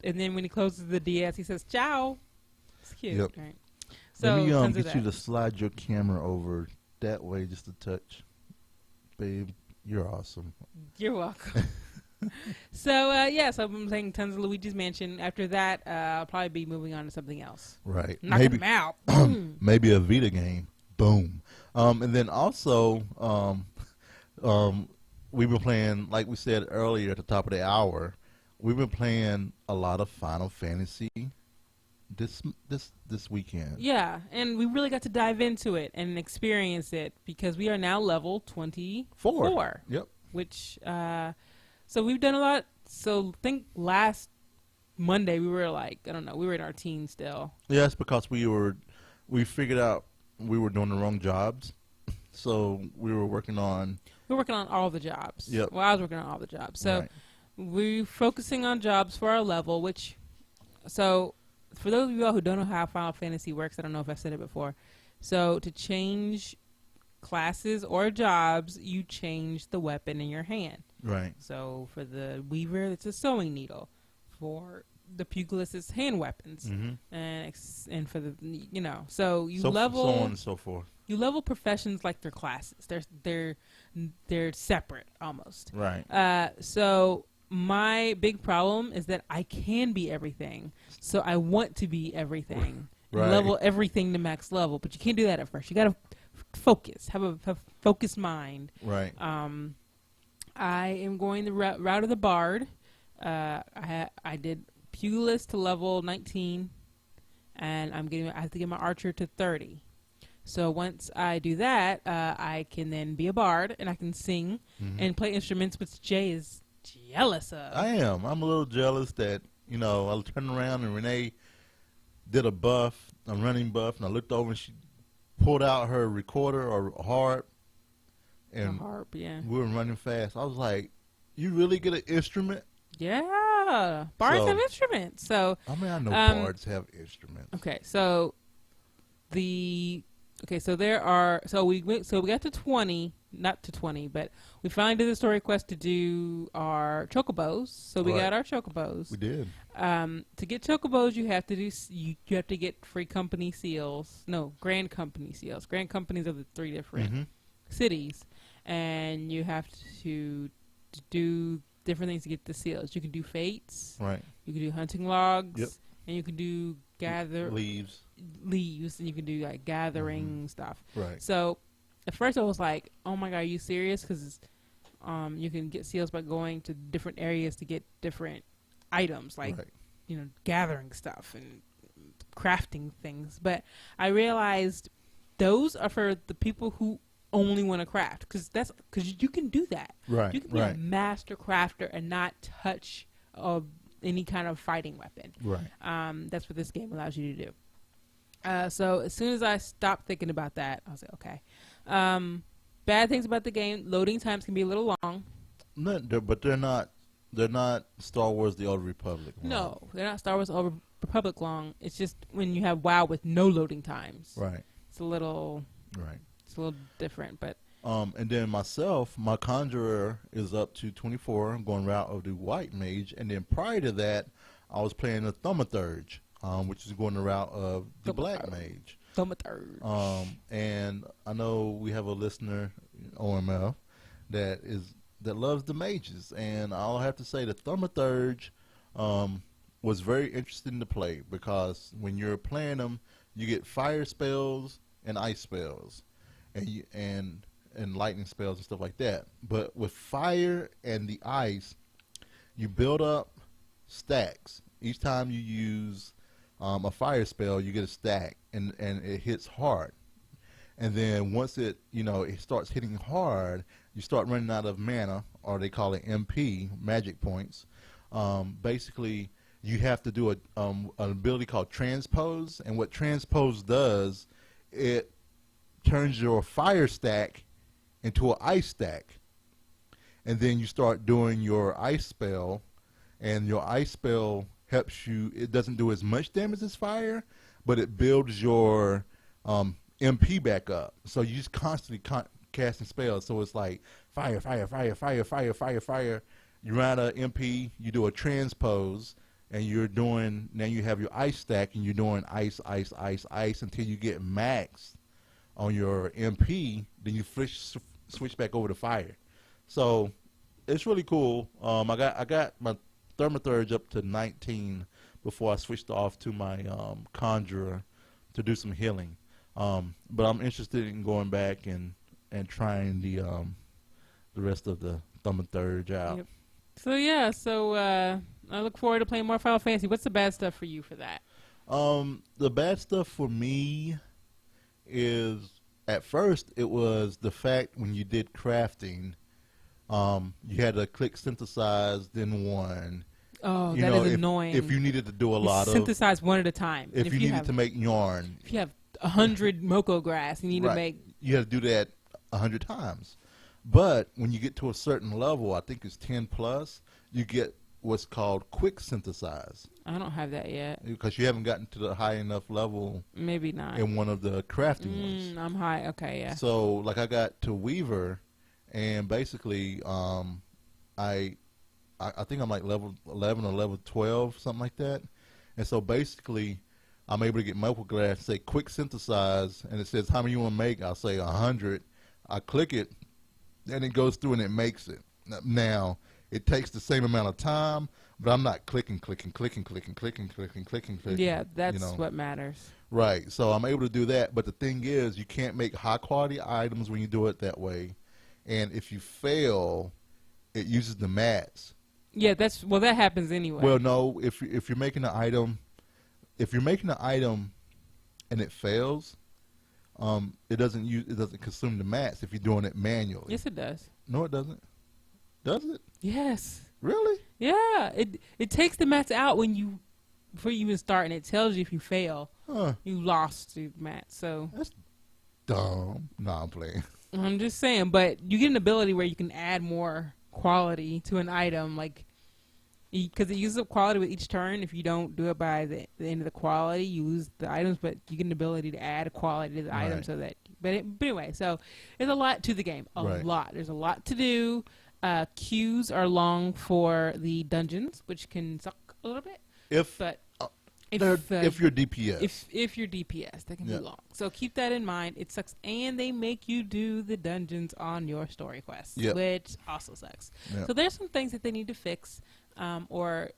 then when he closes the DS, he says "Ciao." It's cute. Yep. Right? So Let me tons of get you that. to slide your camera over that way just a touch. Babe, you're awesome. You're welcome. So I'm playing tons of Luigi's Mansion. After that, I'll probably be moving on to something else. Right. Knocking them out. Maybe a Vita game. Boom. And then also, we've been playing, like we said earlier at the top of the hour, we've been playing a lot of Final Fantasy this weekend. Yeah, and we really got to dive into it and experience it because we are now level 24. Yep. Which, so we've done a lot. So I think last Monday we were like, I don't know, we were in our teens still. Yeah, it's because we figured out we were doing the wrong jobs. So we were working on... We're working on all the jobs. Yep. Well, I was working on all the jobs. So Right. we're focusing on jobs for our level, which... So for those of you all who don't know how Final Fantasy works, I don't know if I said it before. So to change classes or jobs, you change the weapon in your hand. Right. So for the Weaver, it's a sewing needle. For the Pugilist, it's hand weapons. Mm-hmm. And for the, so you So level... So on and so forth. You level professions like they're classes. They're separate almost. Right. So my big problem is that I can be everything. So I want to be everything. Right. And level everything to max level, but you can't do that at first. You got to focus. Have a focused mind. Right. I am going the route of the Bard. I did Pugilist to level 19, and I have to get my Archer to 30. So once I do that, I can then be a bard, and I can sing and play instruments, which Jay is jealous of. I am. I'm a little jealous that, I turned around and Renee did a running buff, and I looked over and she pulled out her recorder or harp. And a harp, yeah. we were running fast. I was like, you really get an instrument? Yeah. Bards have instruments. So I know bards have instruments. Okay, so there are. So we got to 20, not to 20, but we finally did the story quest to do our chocobos. So we got our chocobos. We did. To get chocobos, you have to get free company seals. No, grand company seals. Grand companies are the 3 different cities, and you have to do different things to get the seals. You can do fates. Right. You can do hunting logs. Yep. And you can do leaves, and you can do like gathering stuff. Right. So at first I was like, oh my god, are you serious? Because you can get seals by going to different areas to get different items, like gathering stuff and crafting things. But I realized those are for the people who only want to craft, because you can do that. Right. You can be a master crafter and not touch any kind of fighting weapon. Right. That's what this game allows you to do. So as soon as I stopped thinking about that, I was like, okay. Bad things about the game: loading times can be a little long. No, but they're not. They're not Star Wars: The Old Republic long. No, they're not Star Wars: The Old Republic long. It's just when you have WoW with no loading times. Right. It's a little. Right. It's a little different, but. And then my Conjurer is up to 24. I'm going route of the White Mage. And then prior to that, I was playing the Thaumaturge, which is going the route of the Black Mage. Thaumaturge. And I know we have a listener, OML, that loves the mages. And I'll have to say the Thaumaturge was very interesting to play, because when you're playing them, you get fire spells and ice spells. And lightning spells and stuff like that. But with fire and the ice, you build up stacks. Each time you use a fire spell, you get a stack, and it hits hard. And then once it starts hitting hard, you start running out of mana, or they call it MP, magic points. Basically, you have to do an ability called Transpose, and what Transpose does, it turns your fire stack into an ice stack, and then you start doing your ice spell, and your ice spell helps you. It doesn't do as much damage as fire, but it builds your MP back up. So you just constantly casting spells. So it's like fire, fire, fire, fire, fire, fire, fire. You run out of MP, you do a transpose, and now you have your ice stack, and you're doing ice, ice, ice, ice until you get maxed on your MP. Then you switch back over to fire. So it's really cool. I got my thermothurge up to 19 before I switched off to my conjurer to do some healing. But I'm interested in going back and trying the rest of the thermothurge out. Yep. So I look forward to playing more Final Fantasy. What's the bad stuff for you for that? The bad stuff for me is, at first, it was the fact when you did crafting, you had to click synthesize, then one. Oh, You that know, is annoying. If you needed to do a You lot of, synthesize one at a time. if you needed to make yarn, if you have 100 Moko grass, you need to right, make. you had to do that 100 times. But when you get to a certain level, I think it's 10 plus, you get what's called quick synthesize, I don't have that yet. because you haven't gotten to the high enough level Maybe not. in one of the crafting ones. I'm high. Okay, yeah. So, like, I got to Weaver, and basically, I think I'm like level 11 or level 12, something like that. And so, basically, I'm able to get Moko Glass, say quick synthesize, and it says how many you want to make. I'll say 100. I click it, and it goes through and it makes it. Now, it takes the same amount of time, but I'm not clicking. Yeah, that's you know. what matters. Right. So I'm able to do that. But the thing is, you can't make high quality items when you do it that way. And if you fail, it uses the mats. Yeah, that happens anyway. Well, no, if you're making an item, and it fails, it doesn't consume the mats if you're doing it manually. Yes, it does. No, it doesn't. Does it? Yes. Really? Yeah. It takes the mats out before you even start, and it tells you if you fail, you lost the mats. So That's dumb. No, I'm playing. I'm just saying, but you get an ability where you can add more quality to an item, like, because it uses up quality with each turn. If you don't do it by the end of the quality, you lose the items, but you get an ability to add quality to the item so that. But anyway, so there's a lot to the game. A lot. There's a lot to do. Queues are long for the dungeons, which can suck a little bit. If you're DPS. If you're DPS, they can be long. So keep that in mind. It sucks. And they make you do the dungeons on your story quests, which also sucks. So there's some things that they need to fix or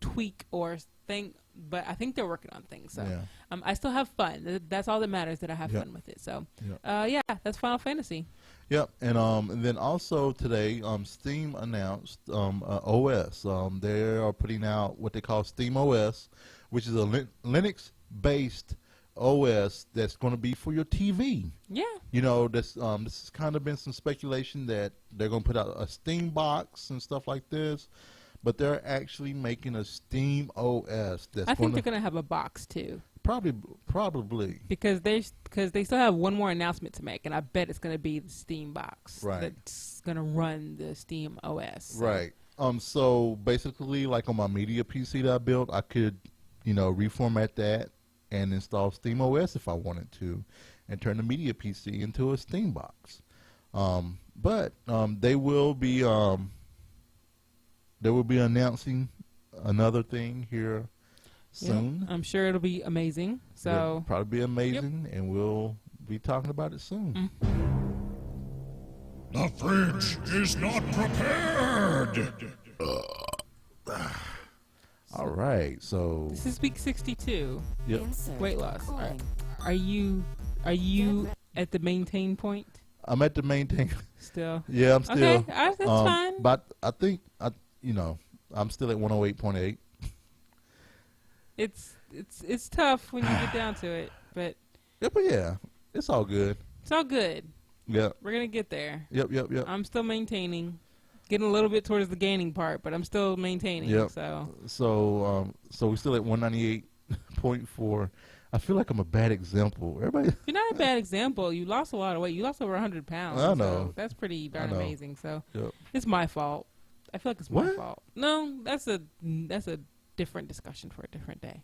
tweak or thing. But I think they're working on things. So I still have fun. That's all that matters, that I have fun with it. So, that's Final Fantasy. Yep, and then also today, Steam announced OS. They are putting out what they call Steam OS, which is a Linux-based OS that's going to be for your TV. Yeah. You know, this has kind of been some speculation that they're going to put out a Steam box and stuff like this, but they're actually making a Steam OS. I think they're going to have a box too. Probably. Because they still have one more announcement to make, and I bet it's going to be the Steam box that's going to run the Steam OS. So. Right. So basically, like on my media PC that I built, I could, reformat that and install Steam OS if I wanted to, and turn the media PC into a Steam box. But they will be announcing another thing here soon. I'm sure it'll be amazing. So it'll probably be amazing, and we'll be talking about it soon. The fridge is not prepared. All right, so this is week 62. Yep. Weight loss. Are you at the maintain point? I'm at the maintain. Still. Yeah, I'm still. Okay, that's fine. But I think I'm still at 108.8. It's tough when you get down to it, but it's all good. It's all good. Yeah, we're gonna get there. Yep. I'm still maintaining, getting a little bit towards the gaining part, but I'm still maintaining. Yep. So we're still at 198.4. I feel like I'm a bad example. Everybody. You're not a bad example. You lost a lot of weight. You lost over 100 pounds. I know. So that's pretty darn amazing. So yep. It's my fault. I feel like it's my fault. No, that's a different discussion for a different day.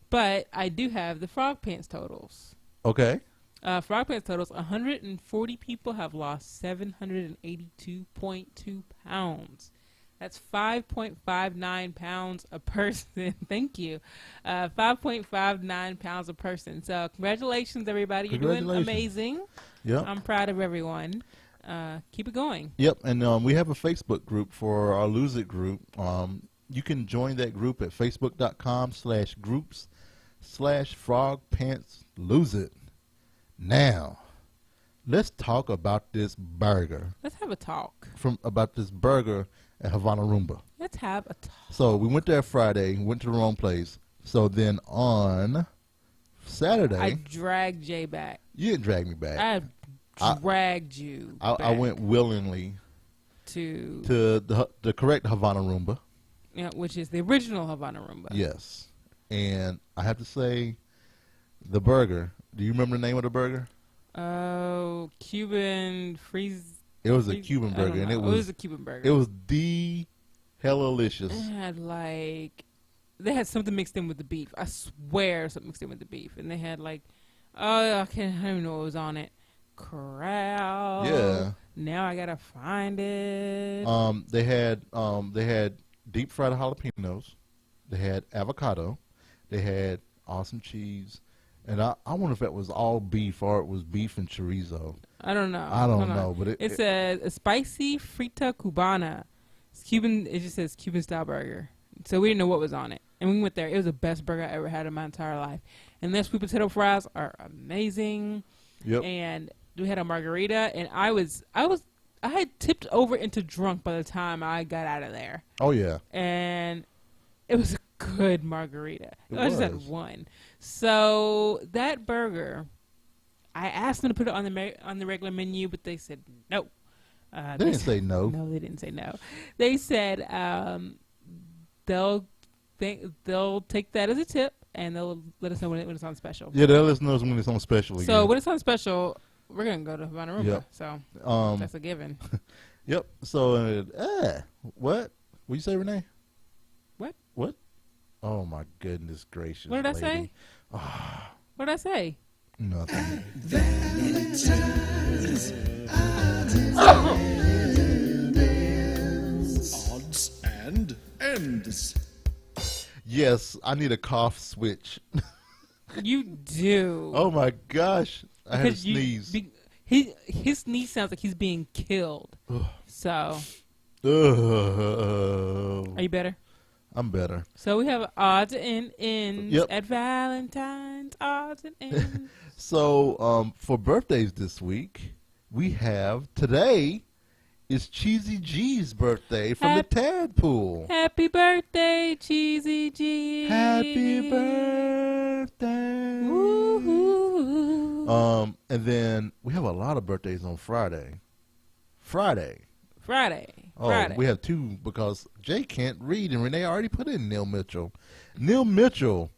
But I do have the Frogpants totals. Okay. Frogpants totals, 140 people have lost 782.2 pounds. That's 5.59 pounds a person. Thank you. 5.59 pounds a person. So congratulations, everybody. You're doing amazing. Yeah. I'm proud of everyone. keep it going. Yep, and we have a Facebook group for our Lose It group. You can join that group at facebook.com/groups/Frogpants Lose It. Now, let's talk about this burger. Let's have a talk. About this burger at Havana Rumba. Let's have a talk. So we went there Friday, went to the wrong place. So then on Saturday, I dragged Jay back. You didn't drag me back. I dragged you back. I went willingly to the correct Havana Rumba. Yeah, which is the original Havana Rumba. Yes. And I have to say, the burger. Do you remember the name of the burger? Oh, Cuban freeze. It was a Cuban burger, and it was a Cuban burger. It was the hellicious. It had they had something mixed in with the beef. I swear, something mixed in with the beef, and they had I don't even know what was on it. Crap. Yeah. Now I gotta find it. They had deep fried jalapenos. They had avocado. They had awesome cheese. And I wonder if that was all beef or it was beef and chorizo. I don't know. I don't know, but it says a spicy frita cubana. It's Cuban. It just says Cuban style burger. So we didn't know what was on it, and we went there. It was the best burger I ever had in my entire life. And their sweet potato fries are amazing. Yep. And we had a margarita, and I had tipped over into drunk by the time I got out of there. Oh yeah. And it was a good margarita. I just had was. one. So that burger, I asked them to put it on the regular menu, but they said no. They didn't say no. No, they didn't say no. They said they'll take that as a tip, and they'll let us know when it's on special. Yeah, they'll let us know when it's on special again. So when it's on special, we're gonna go to Havana Rumba. Yep. So that's a given. Yep. So what? What you say, Renee? What? Oh my goodness gracious! What did I say? What did I say? Nothing. Odds and ends. Yes, I need a cough switch. You do. Oh my gosh! I had to Because sneeze. His sneeze sounds like he's being killed. So, are you better? I'm better. So we have odds and ends Yep. at Valentine's. Odds and ends. So for birthdays this week, we have today is Cheesy G's birthday from the Tadpool. Happy birthday, Cheesy G. Happy birthday. Woo-hoo. And then we have a lot of birthdays on Friday. Friday. We have two because Jay can't read and Renee already put in Neil Mitchell. Neil Mitchell.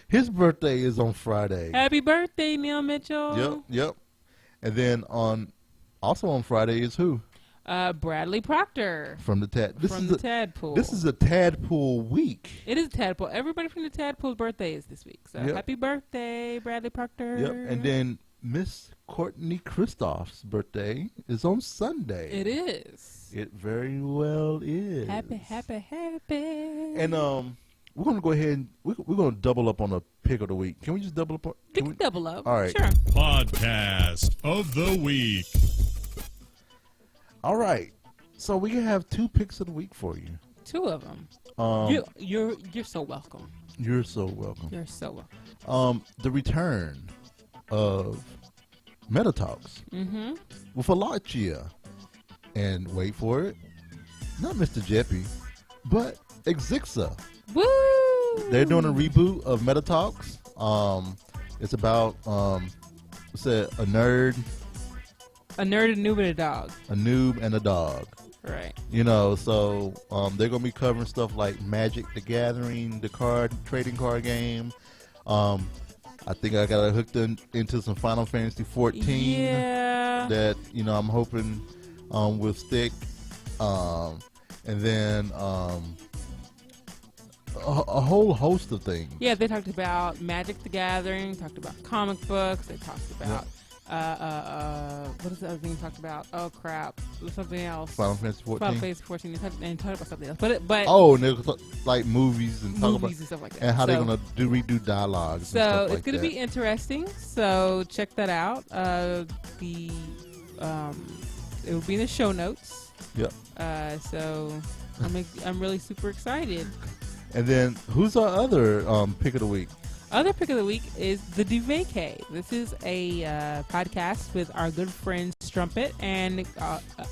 His birthday is on Friday. Happy birthday, Neil Mitchell. Yep. And then also on Friday is who? Bradley Proctor. From the Tadpool. This is a Tadpool week. It is a Tadpool. Everybody from the Tadpool's birthday is this week. So happy birthday, Bradley Proctor. Yep. And then Miss Courtney Christoph's birthday is on Sunday. It is. It very well is. Happy. And we're gonna go ahead and we're gonna double up on the pick of the week. Can we just double up? We can double up. All right. Sure. Podcast of the week. All right. So we have two picks of the week for you. Two of them. You're so welcome. You're so welcome. You're so welcome. The return of Meta Talks with Alachia. And wait for it, not Mr. Jeppy, but Exixa. Woo! They're doing a reboot of Meta Talks. It's about a nerd, a noob, and a dog. A noob and a dog. Right. So they're gonna be covering stuff like Magic the Gathering, the trading card game. I think I got hooked into some Final Fantasy 14. Yeah. That I'm hoping will stick. And then a whole host of things. Yeah, they talked about Magic the Gathering, talked about comic books, they talked about what is the other thing they talked about? Oh crap. It was something else. Final Fantasy 14. Final Fantasy 14 and talked about something else. But and they like movies and talk about and stuff like that. and how they're So- gonna redo dialogues. So and stuff it's like going to that. be interesting. So check that out. It will be in the show notes. Yep. So I'm really super excited. And then who's our other pick of the week? Other pick of the week is the Duvet Cave. This is a podcast with our good friend Strumpet and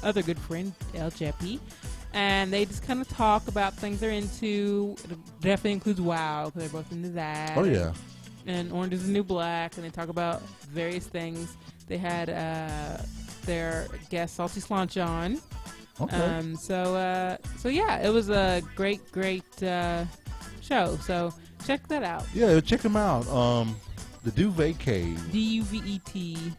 other good friend El Jeppy. And they just kind of talk about things they're into. It definitely includes WoW, because they're both into that. Oh yeah. And Orange is the New Black, and they talk about various things. They had their guest Salty Slanch on. Okay. So yeah, it was a great show. So check that out. Yeah, check them out. The Duvet Cave. DUVET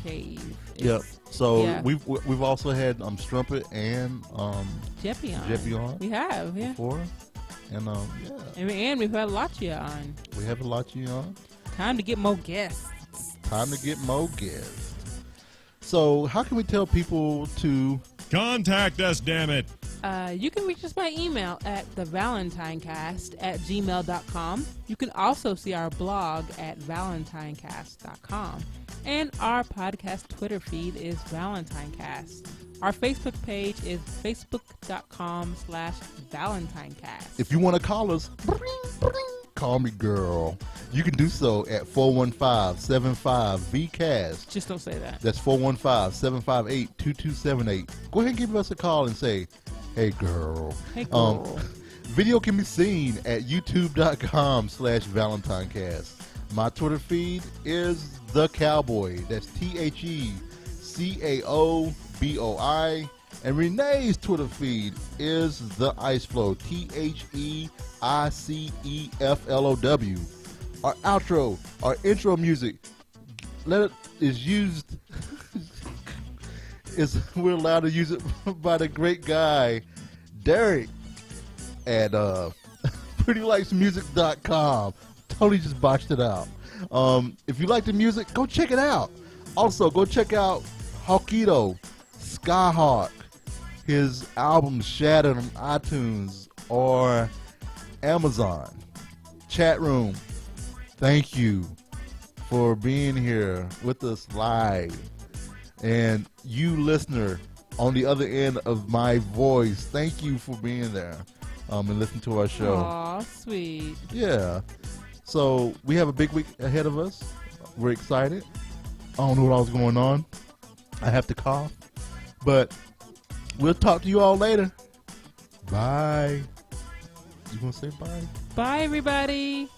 Cave. Yep. So yeah. we've also had Strumpet and Jeppy on. Jeppy on. We have, yeah. Before. And yeah. And we've had Lachia on. We have a lot you on. Time to get more guests. Time to get more guests. So how can we tell people to Contact us, damn it. You can reach us by email at thevalentinecast@gmail.com. You can also see our blog at valentinecast.com. And our podcast Twitter feed is ValentineCast. Our Facebook page is facebook.com/ValentineCast. if you want to call us, call me girl. You can do so at 415-75-VCAST. Just don't say that. That's 415-758-2278. Go ahead and give us a call and say, hey girl. Hey, girl. Video can be seen at youtube.com/ValentineCast. My Twitter feed is The Cowboy. That's TheCaoboi. And Renee's Twitter feed is The Iceflow. TheIceflow. Our outro, our intro music, we're allowed to use it by the great guy Derek at prettylikesmusic.com. Totally just botched it out. If you like the music, go check it out. Also, go check out Hawkito Skyhawk, his album Shattered on iTunes or Amazon. Chat room, thank you for being here with us live. And you listener on the other end of my voice, thank you for being there and listening to our show. Aw, sweet. Yeah. So we have a big week ahead of us. We're excited. I don't know what else going on. I have to cough. But we'll talk to you all later. Bye. You want to say bye? Bye, everybody.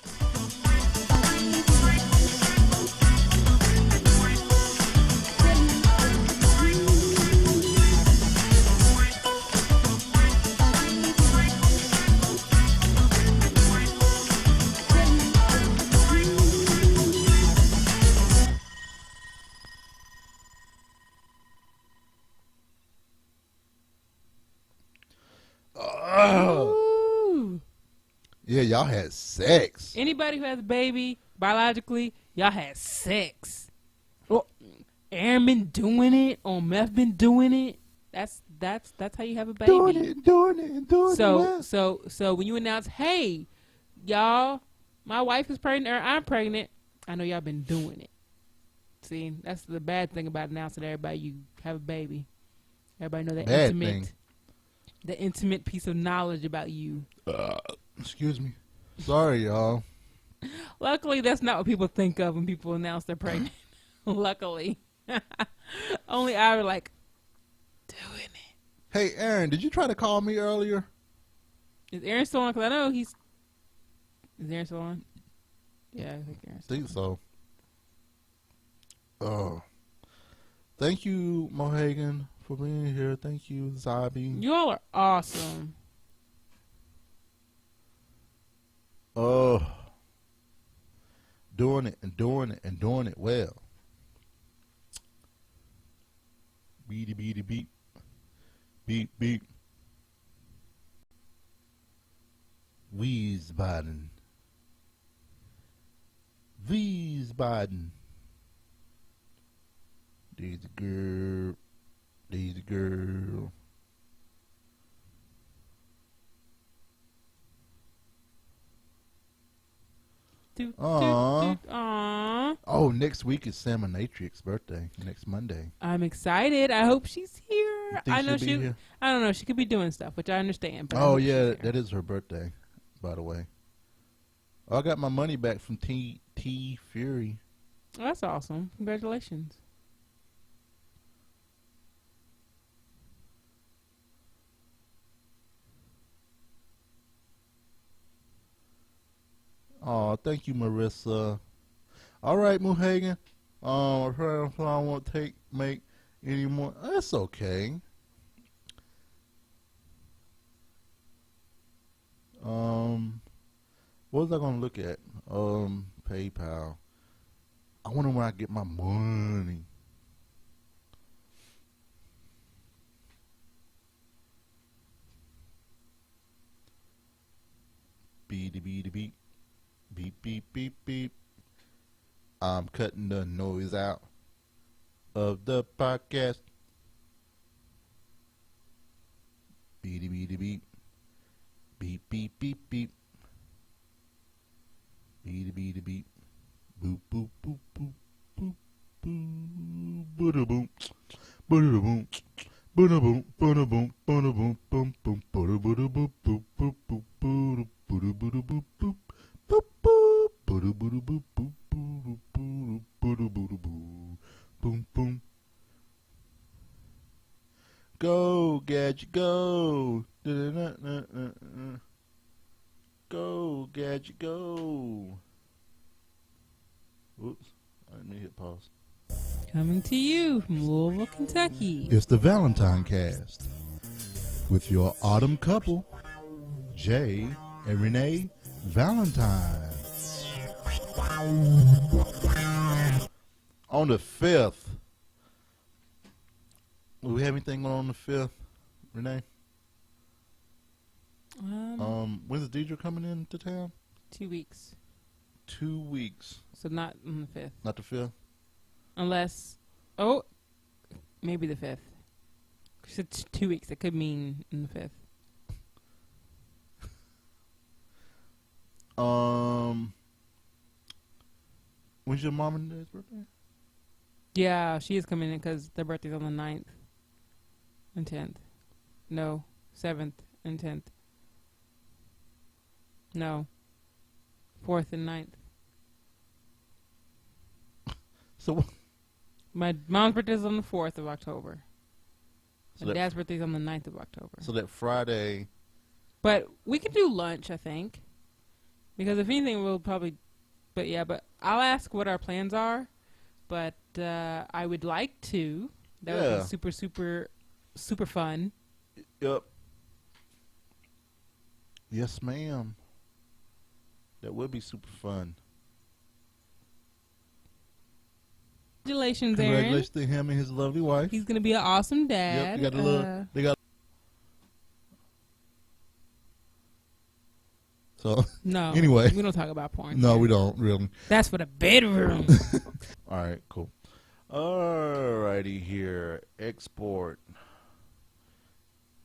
Ooh. Yeah, y'all had sex. Anybody who has a baby, biologically, y'all had sex. Well, Aaron been doing it, or Meth been doing it. That's how you have a baby. doing it well. So when you announce, hey, y'all, my wife is pregnant or I'm pregnant, I know y'all been doing it. See, that's the bad thing about announcing to everybody you have a baby. Everybody know that Bad thing. the intimate piece of knowledge about you. Excuse me. Sorry, y'all. Luckily, that's not what people think of when people announce they're pregnant. Luckily. Only I were like, doing it. Hey, Aaron, did you try to call me earlier? Is Aaron still on? Because I know he's... Is Aaron still on? Yeah, I think Aaron's still I think so. Oh. Thank you, Mohagan, for being here. Thank you, Zabi. You all are awesome. Oh. Doing it and doing it and doing it well. Beady beady beep. Beep beep. Wiesbaden. Wiesbaden. There's the girl. There's the girl. Aw. Aw. Oh, next week is Salmonatrix's birthday. Next Monday. I'm excited. I hope she's here. think I know she'll be here? I don't know. She could be doing stuff, which I understand. But I Oh hope she's yeah, here. that is her birthday, by the way. I got my money back from T Fury. That's awesome. Congratulations. Oh, thank you, Marissa. All right, Muhagen. I won't make any more. That's okay. What was I gonna look at? PayPal. I wonder where I get my money. Beep beep beep beep beep beep beep. I'm cutting the noise out of the podcast. Beep beep beep beep beep beep beep. Beep beep beep. Boop boop boop boop boop boop. Bada boom. Bada boom. Bada boom. Bada boom. Bada boom. Boom boom. Bada bada boop boop boop boop boop. Bada bada boop boop boop boop. Bada bada boop boop boop boop. Bada bada boop. Boom boom. Go Gadget, go. Go Gadget, go. Oops, I didn't mean to hit pause. Coming to you from Louisville, Kentucky. It's the ValentineCast with your autumn couple, Jay and Renee Valentine. On the 5th. Do we have anything on the 5th, Renee? When's Deidre coming into town? 2 weeks. 2 weeks. So not on the 5th. Not the 5th? Unless, maybe the 5th. Cause it's 2 weeks. It could mean in the 5th. When's your mom and dad's birthday? Yeah, she is coming in because their birthday's on the 9th and 10th. No, 7th and 10th. No, 4th and 9th. So my mom's birthday's on the 4th of October. So My dad's birthday's on the 9th of October. So that Friday. But we could do lunch, I think. Because if anything, we'll probably... But I'll ask what our plans are. But I would like to. That would be super, super, super fun. Yep. Yes, ma'am. That would be super fun. Congratulations, Aaron. Congratulations to him and his lovely wife. He's going to be an awesome dad. Yep, you got a little... They got... So, no. Anyway. We don't talk about porn. No, we don't, really. That's for the bedroom. All right, cool. All righty here. Export.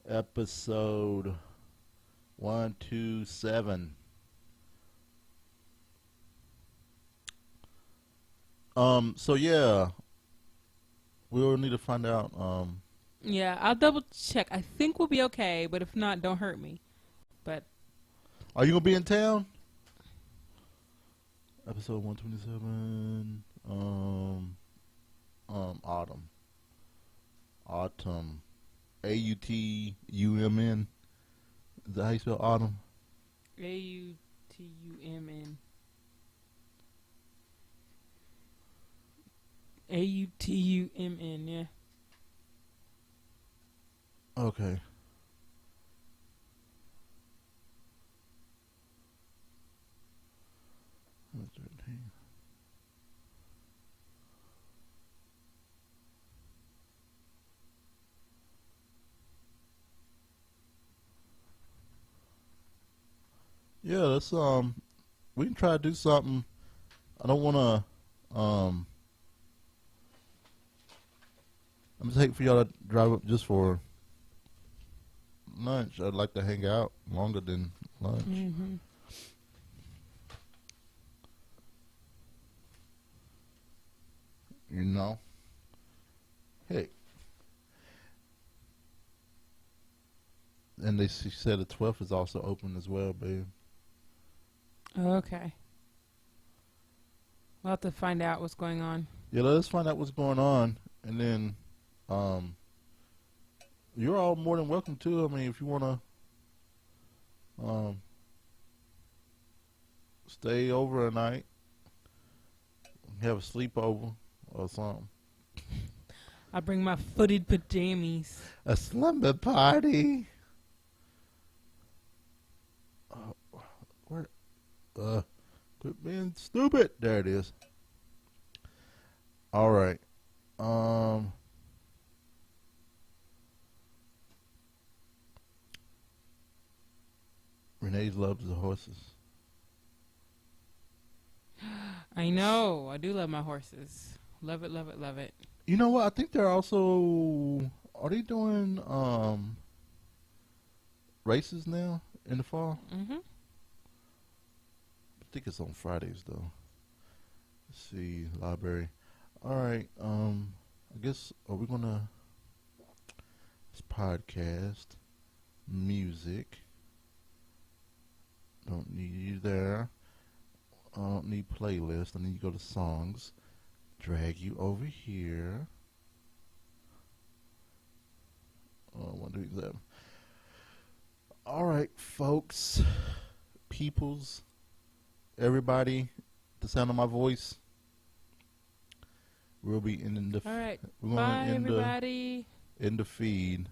Episode 127. So yeah, we'll need to find out. Yeah, I'll double check. I think we'll be okay, but if not, don't hurt me. But are you gonna be in town? Episode 127. Autumn. AUTUMN. Is that how you spell autumn? AUTUMN. AUTUMN, yeah. Okay. Yeah, let's we can try to do something. I don't wanna I'm just hate for y'all to drive up just for lunch. I'd like to hang out longer than lunch. Mm-hmm. You know? Hey. And she said the 12th is also open as well, babe. Okay. We'll have to find out what's going on. Yeah, let's find out what's going on. And then you're all more than welcome to. I mean, if you want to stay over a night, have a sleepover or something. I bring my footed pajamas. A slumber party. Where? Quit being stupid. There it is. All right. Renee loves the horses. I know. I do love my horses. Love it, love it, love it. You know what? I think they're also. Are they doing races now in the fall? Mm-hmm. I think it's on Fridays though. Let's see, library. All right. I guess are we gonna? It's podcast, music. Don't need you there. I don't need playlist. I need to go to songs. Drag you over here. 1, 2, 7. All right, folks, peoples, everybody, the sound of my voice. We'll be in the. All right. We're Bye, gonna everybody. in the feed.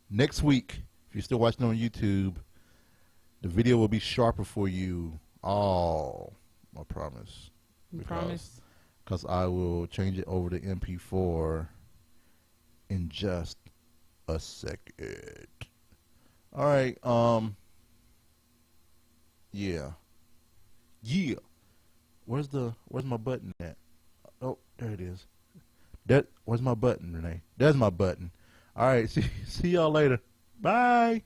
Next week, if you're still watching on YouTube, the video will be sharper for you. All, I promise. You promise? Because I will change it over to MP4 in just a second. All right. Yeah. Where's my button at? Oh, there it is. Where's my button, Renee? There's my button. All right. See y'all later. Bye.